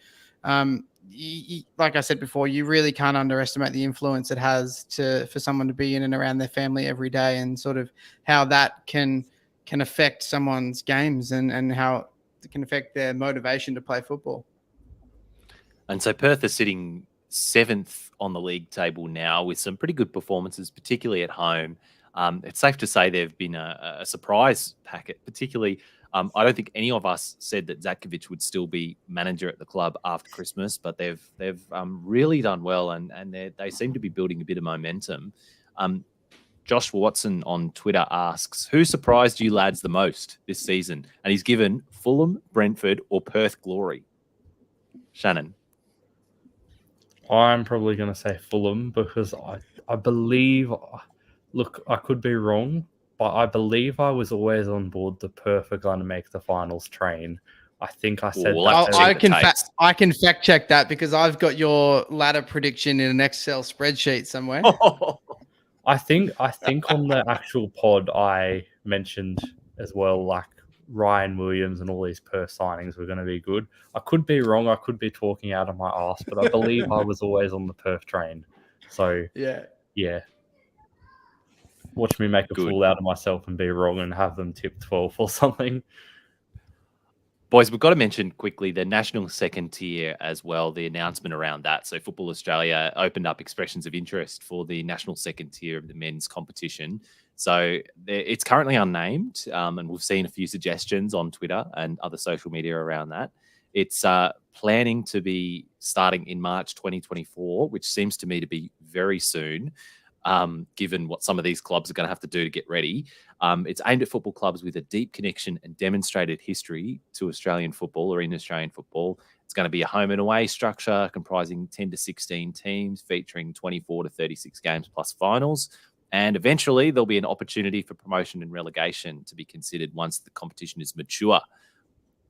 like I said before, you really can't underestimate the influence it has for someone to be in and around their family every day, and sort of how that can affect someone's games and how it can affect their motivation to play football. And so Perth is sitting 7th on the league table now with some pretty good performances, particularly at home. It's safe to say they've been a surprise packet, particularly. I don't think any of us said that Zatkovic would still be manager at the club after Christmas, but they've really done well, and they seem to be building a bit of momentum. Josh Watson on Twitter asks, who surprised you lads the most this season? And he's given Fulham, Brentford, or Perth Glory. Shannon. I'm probably going to say Fulham because I believe, look, I could be wrong, but I believe I was always on board the Perth are going to make the finals train. I think I said that. I can fact check that because I've got your ladder prediction in an Excel spreadsheet somewhere. I think on the actual pod I mentioned as well, like Ryan Williams and all these Perth signings were going to be good. I could be wrong. I could be talking out of my ass, but I believe I was always on the Perth train. So yeah. Watch me make a fool out of myself and be wrong and have them tip 12 or something. Boys, we've got to mention quickly the national second tier as well, the announcement around that. So Football Australia opened up expressions of interest for the national second tier of the men's competition. So it's currently unnamed, and we've seen a few suggestions on Twitter and other social media around that. It's planning to be starting in March 2024, which seems to me to be very soon. Given what some of these clubs are going to have to do to get ready. It's aimed at football clubs with a deep connection and demonstrated history to Australian football or in Australian football. It's going to be a home and away structure comprising 10 to 16 teams featuring 24 to 36 games plus finals. And eventually there'll be an opportunity for promotion and relegation to be considered once the competition is mature,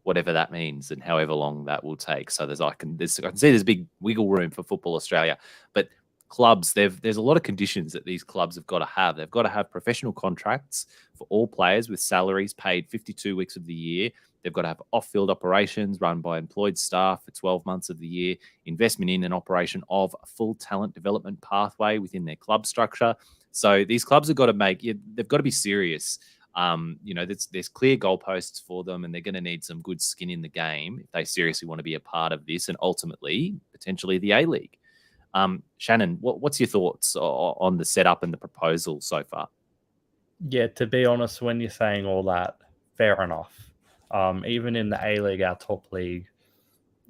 whatever that means and however long that will take. So I can see there's big wiggle room for Football Australia, but clubs, there's a lot of conditions that these clubs have got to have. They've got to have professional contracts for all players with salaries paid 52 weeks of the year. They've got to have off-field operations run by employed staff for 12 months of the year, investment in and operation of a full talent development pathway within their club structure. So these clubs have got to they've got to be serious. There's clear goalposts for them, and they're going to need some good skin in the game if they seriously want to be a part of this and ultimately, potentially, the A-League. Shannon, what's your thoughts on the setup and the proposal so far? Yeah, to be honest, when you're saying all that, fair enough. Even in the A-League, our top league,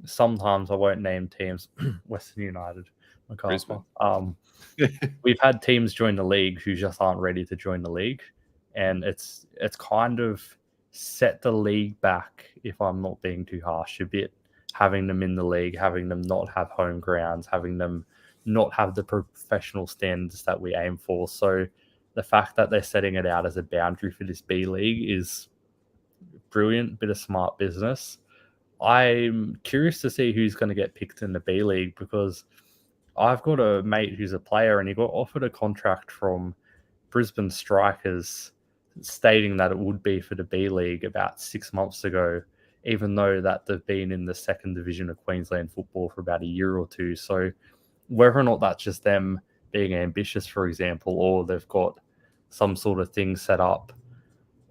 sometimes I won't name teams, Western United, we've had teams join the league who just aren't ready to join the league. And it's kind of set the league back, if I'm not being too harsh, a bit, having them in the league, having them not have home grounds, having them not have the professional standards that we aim for. So the fact that they're setting it out as a boundary for this B League is brilliant, bit of smart business. I'm curious to see who's going to get picked in the B League because I've got a mate who's a player and he got offered a contract from Brisbane Strikers stating that it would be for the B League about 6 months ago, even though that they've been in the second division of Queensland football for about a year or two. So whether or not that's just them being ambitious, for example, or they've got some sort of thing set up,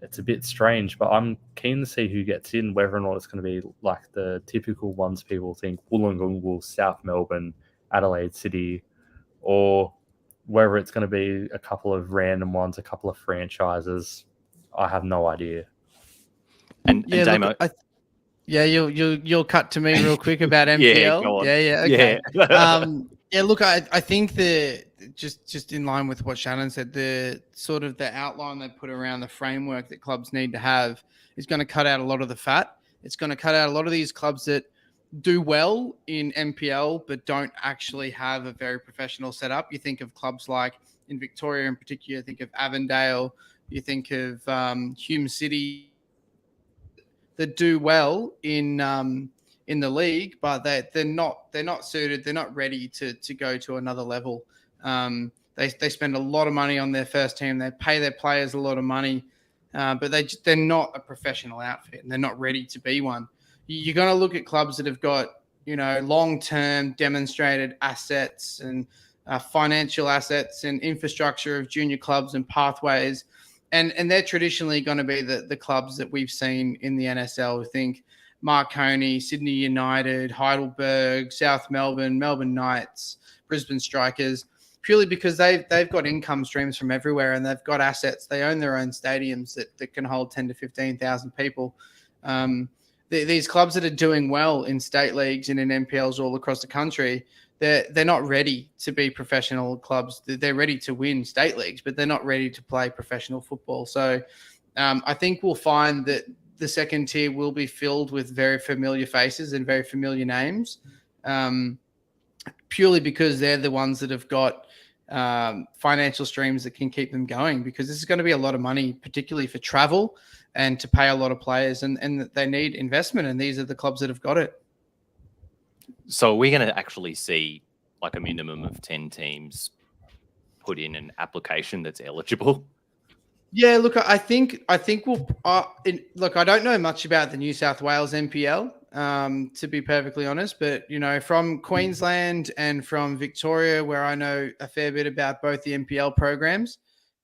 it's a bit strange, but I'm keen to see who gets in, whether or not it's going to be like the typical ones people think, Wollongong, South Melbourne, Adelaide City, or whether it's going to be a couple of random ones, a couple of franchises. I have no idea. And Damo... you'll cut to me real quick about MPL. Okay. Look, I think just in line with what Shannon said, the sort of the outline they put around the framework that clubs need to have is going to cut out a lot of the fat. It's going to cut out a lot of these clubs that do well in MPL but don't actually have a very professional setup. You think of clubs like in Victoria in particular, think of Avondale, you think of Hume City, that do well in the league, but they're not suited. They're not ready to go to another level. They spend a lot of money on their first team. They pay their players a lot of money, but they're not a professional outfit and they're not ready to be one. You're going to look at clubs that have got long-term demonstrated assets and financial assets and infrastructure of junior clubs and pathways. And they're traditionally going to be the clubs that we've seen in the NSL. I think Marconi, Sydney United, Heidelberg, South Melbourne, Melbourne Knights, Brisbane Strikers, purely because they've got income streams from everywhere and they've got assets. They own their own stadiums that can hold 10 to 15,000 people. These clubs that are doing well in state leagues and in MPLs all across the country, they're not ready to be professional clubs. They're ready to win state leagues, but they're not ready to play professional football. So I think we'll find that the second tier will be filled with very familiar faces and very familiar names, purely because they're the ones that have got financial streams that can keep them going, because this is going to be a lot of money, particularly for travel and to pay a lot of players, and they need investment, and these are the clubs that have got it. So we're going to actually see like a minimum of 10 teams put in an application that's eligible. Yeah, look, I think we'll look. I don't know much about the New South Wales MPL, to be perfectly honest, but from Queensland and from Victoria, where I know a fair bit about both the MPL programs,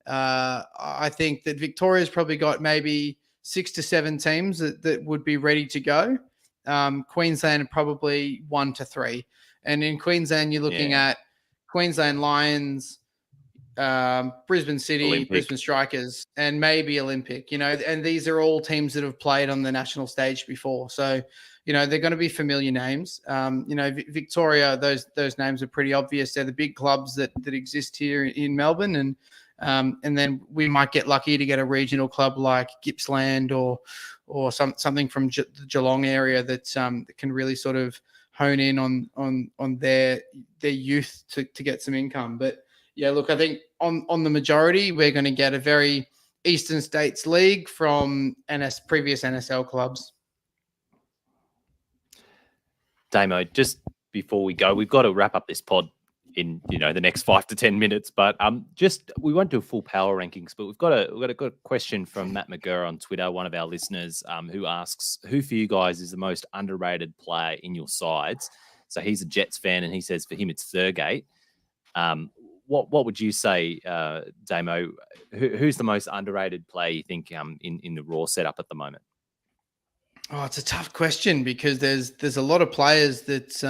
I think that Victoria's probably got maybe 6 to 7 teams that would be ready to go. Queensland probably 1 to 3, and in Queensland you're looking at Queensland Lions, Brisbane City, Olympic. Brisbane Strikers, and maybe Olympic. And these are all teams that have played on the national stage before, so they're going to be familiar names. Victoria, those names are pretty obvious. They're the big clubs that exist here in Melbourne, and then we might get lucky to get a regional club like Gippsland or something from the Geelong area that can really sort of hone in on their youth to get some income. But yeah, look, I think on the majority, we're going to get a very Eastern States League from previous NSL clubs. Damo, just before we go, we've got to wrap up this pod in the next 5 to 10 minutes, but we won't do full power rankings, but we've got a question from Matt McGurr on Twitter, one of our listeners, who asks, who for you guys is the most underrated player in your sides? So he's a Jets fan, and he says for him it's Thurgate. What would you say, Damo? Who's the most underrated player you think in the Raw setup at the moment? Oh, it's a tough question, because there's a lot of players that,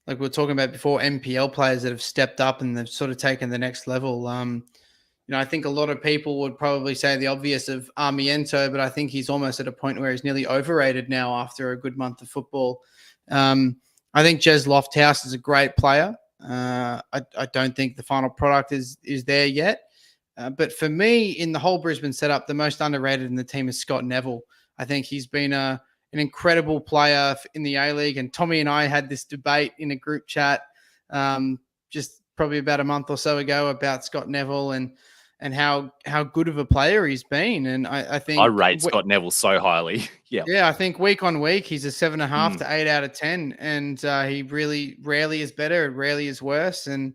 like we were talking about before, MPL players that have stepped up and they've sort of taken the next level. I think a lot of people would probably say the obvious of Armiento, but I think he's almost at a point where he's nearly overrated now after a good month of football. I think Jez Lofthouse is a great player. I don't think the final product is there yet. But for me, in the whole Brisbane setup, the most underrated in the team is Scott Neville. I think he's been an incredible player in the A-League. And Tommy and I had this debate in a group chat just probably about a month or so ago about Scott Neville and how good of a player he's been. And I think I rate Scott Neville so highly. Yeah, I think week on week, he's a 7.5 to 8 out of 10. And he really rarely is better and rarely is worse. And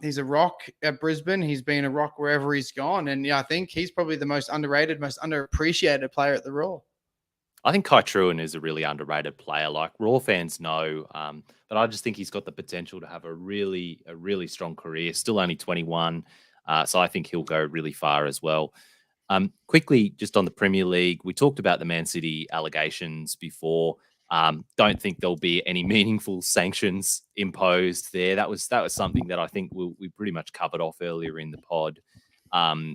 he's a rock at Brisbane. He's been a rock wherever he's gone. And I think he's probably the most underrated, most underappreciated player at the Raw. I think Kai Truan is a really underrated player. Like Raw fans know, but I just think he's got the potential to have a really strong career. Still only 21, so I think he'll go really far as well. Quickly, just on the Premier League, we talked about the Man City allegations before. Don't think there'll be any meaningful sanctions imposed there. That was something that I think we pretty much covered off earlier in the pod.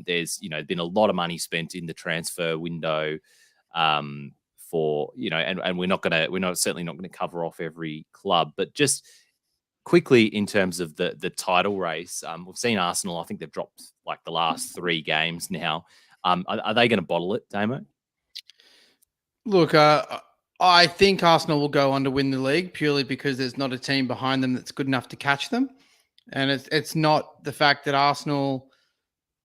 There's been a lot of money spent in the transfer window. For and we're certainly not gonna cover off every club, but just quickly in terms of the title race, we've seen Arsenal. I think they've dropped like the last 3 games now. Are they going to bottle it, Damo? Look, I think Arsenal will go on to win the league purely because there's not a team behind them that's good enough to catch them, and it's not the fact that Arsenal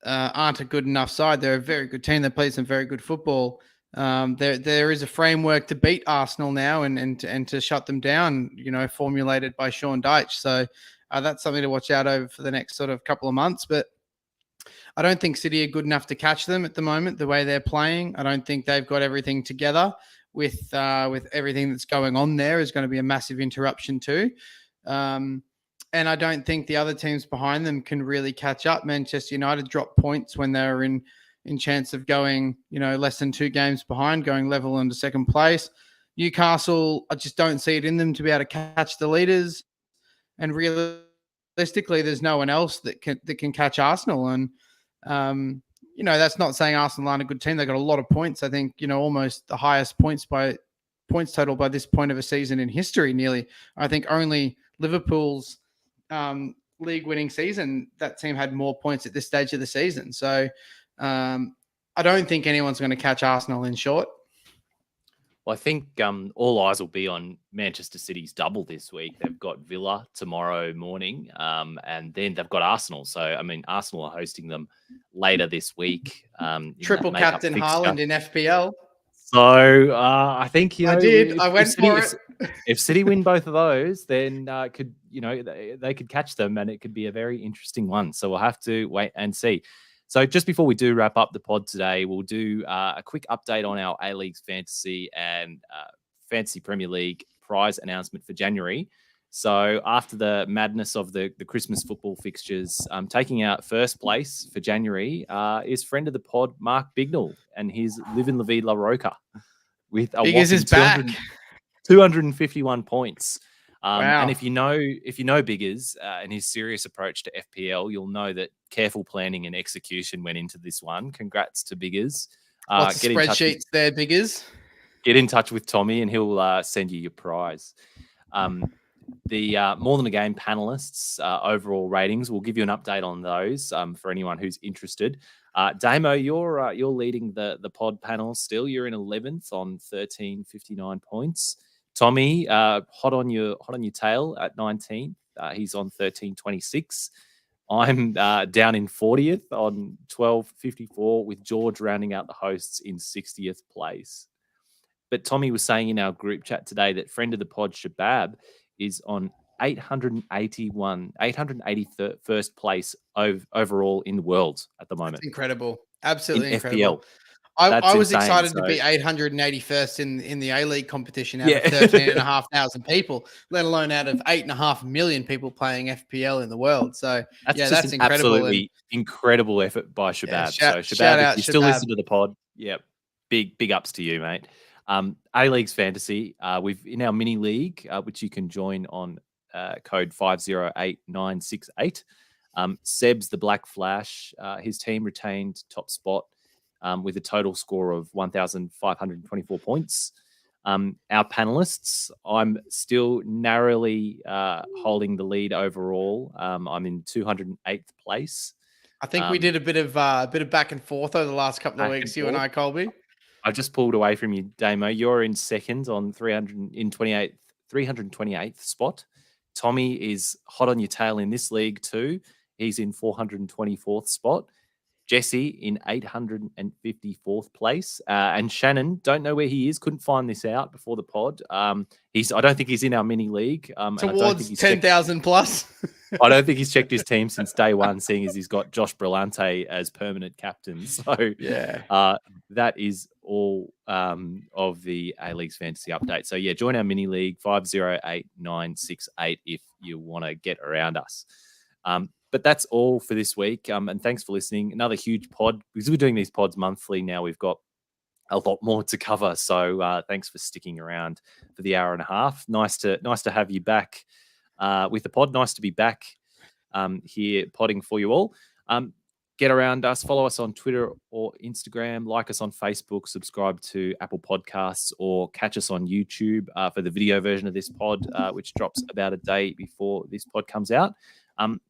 aren't a good enough side. They're a very good team. They play some very good football. There is a framework to beat Arsenal now and to shut them down, formulated by Sean Dyche. So that's something to watch out over for the next sort of couple of months. But I don't think City are good enough to catch them at the moment, the way they're playing. I don't think they've got everything together with everything that's going on there is going to be a massive interruption too. And I don't think the other teams behind them can really catch up. Manchester United dropped points when they were in chance of going, less than 2 games behind, going level into second place. Newcastle, I just don't see it in them to be able to catch the leaders. And realistically, there's no one else that can catch Arsenal. And that's not saying Arsenal aren't a good team. They got a lot of points. I think almost the highest points total by this point of a season in history. Nearly, I think only Liverpool's league-winning season, that team had more points at this stage of the season. So I don't think anyone's going to catch Arsenal in short. Well, I think all eyes will be on Manchester City's double this week. They've got Villa tomorrow morning, and then they've got Arsenal. So, I mean, Arsenal are hosting them later this week. Triple captain Haaland in FPL. So, I think, I went for it. If City win both of those, then they could catch them, and it could be a very interesting one. So we'll have to wait and see. So just before we do wrap up the pod today, we'll do a quick update on our A-League's fantasy and Fantasy Premier League prize announcement for January. So after the madness of the Christmas football fixtures, taking out first place for January is friend of the pod, Mark Bignell, and his Livin' La Vida La Roca with a whopping 251 points. Wow. And if you know Biggers and his serious approach to FPL, you'll know that careful planning and execution went into this one. Congrats to Biggers. Lots of spreadsheets there, Biggers. Get in touch with Tommy and he'll send you your prize. The More Than a Game panelists overall ratings, we'll give you an update on those for anyone who's interested. Damo, you're leading the pod panel still. You're in 11th on 1359 points. Tommy, hot on your tail at 19th. He's on 1326. I'm down in 40th on 1254, with George rounding out the hosts in 60th place. But Tommy was saying in our group chat today that friend of the pod, Shabab, is on 881st place overall in the world at the moment. That's incredible. Absolutely in incredible. FPL. I was excited to be 881st in the A-League competition out of 13,500 people, let alone out of 8.5 million people playing FPL in the world. So that's incredible. Absolutely incredible effort by Shabab. Yeah, Shabab, if you still listen to the pod, big ups to you, mate. A-League's fantasy, we've in our mini league, which you can join on code 508968. Seb's the Black Flash. His team retained top spot with a total score of 1,524 points. Our panelists, I'm still narrowly holding the lead overall. I'm in 208th place. I think we did a bit of back and forth over the last couple of weeks, you and I, Colby. I just pulled away from you, Damo. You're in second on 328th spot. Tommy is hot on your tail in this league too. He's in 424th spot. Jesse in 854th place. And Shanen, don't know where he is. Couldn't find this out before the pod. I don't think he's in our mini league. Towards 10,000 plus. I don't think he's checked his team since day one, seeing as he's got Josh Brillante as permanent captain. So that is all of the A-League's fantasy update. So join our mini league 508968 if you want to get around us. But that's all for this week. And thanks for listening. Another huge pod, because we're doing these pods monthly now. We've got a lot more to cover. So thanks for sticking around for the hour and a half. Nice to have you back with the pod. Nice to be back here podding for you all. Get around us. Follow us on Twitter or Instagram. Like us on Facebook. Subscribe to Apple Podcasts, or catch us on YouTube for the video version of this pod, which drops about a day before this pod comes out.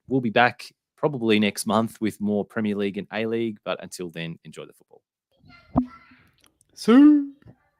We'll be back probably next month with more Premier League and A-League. But until then, enjoy the football. See.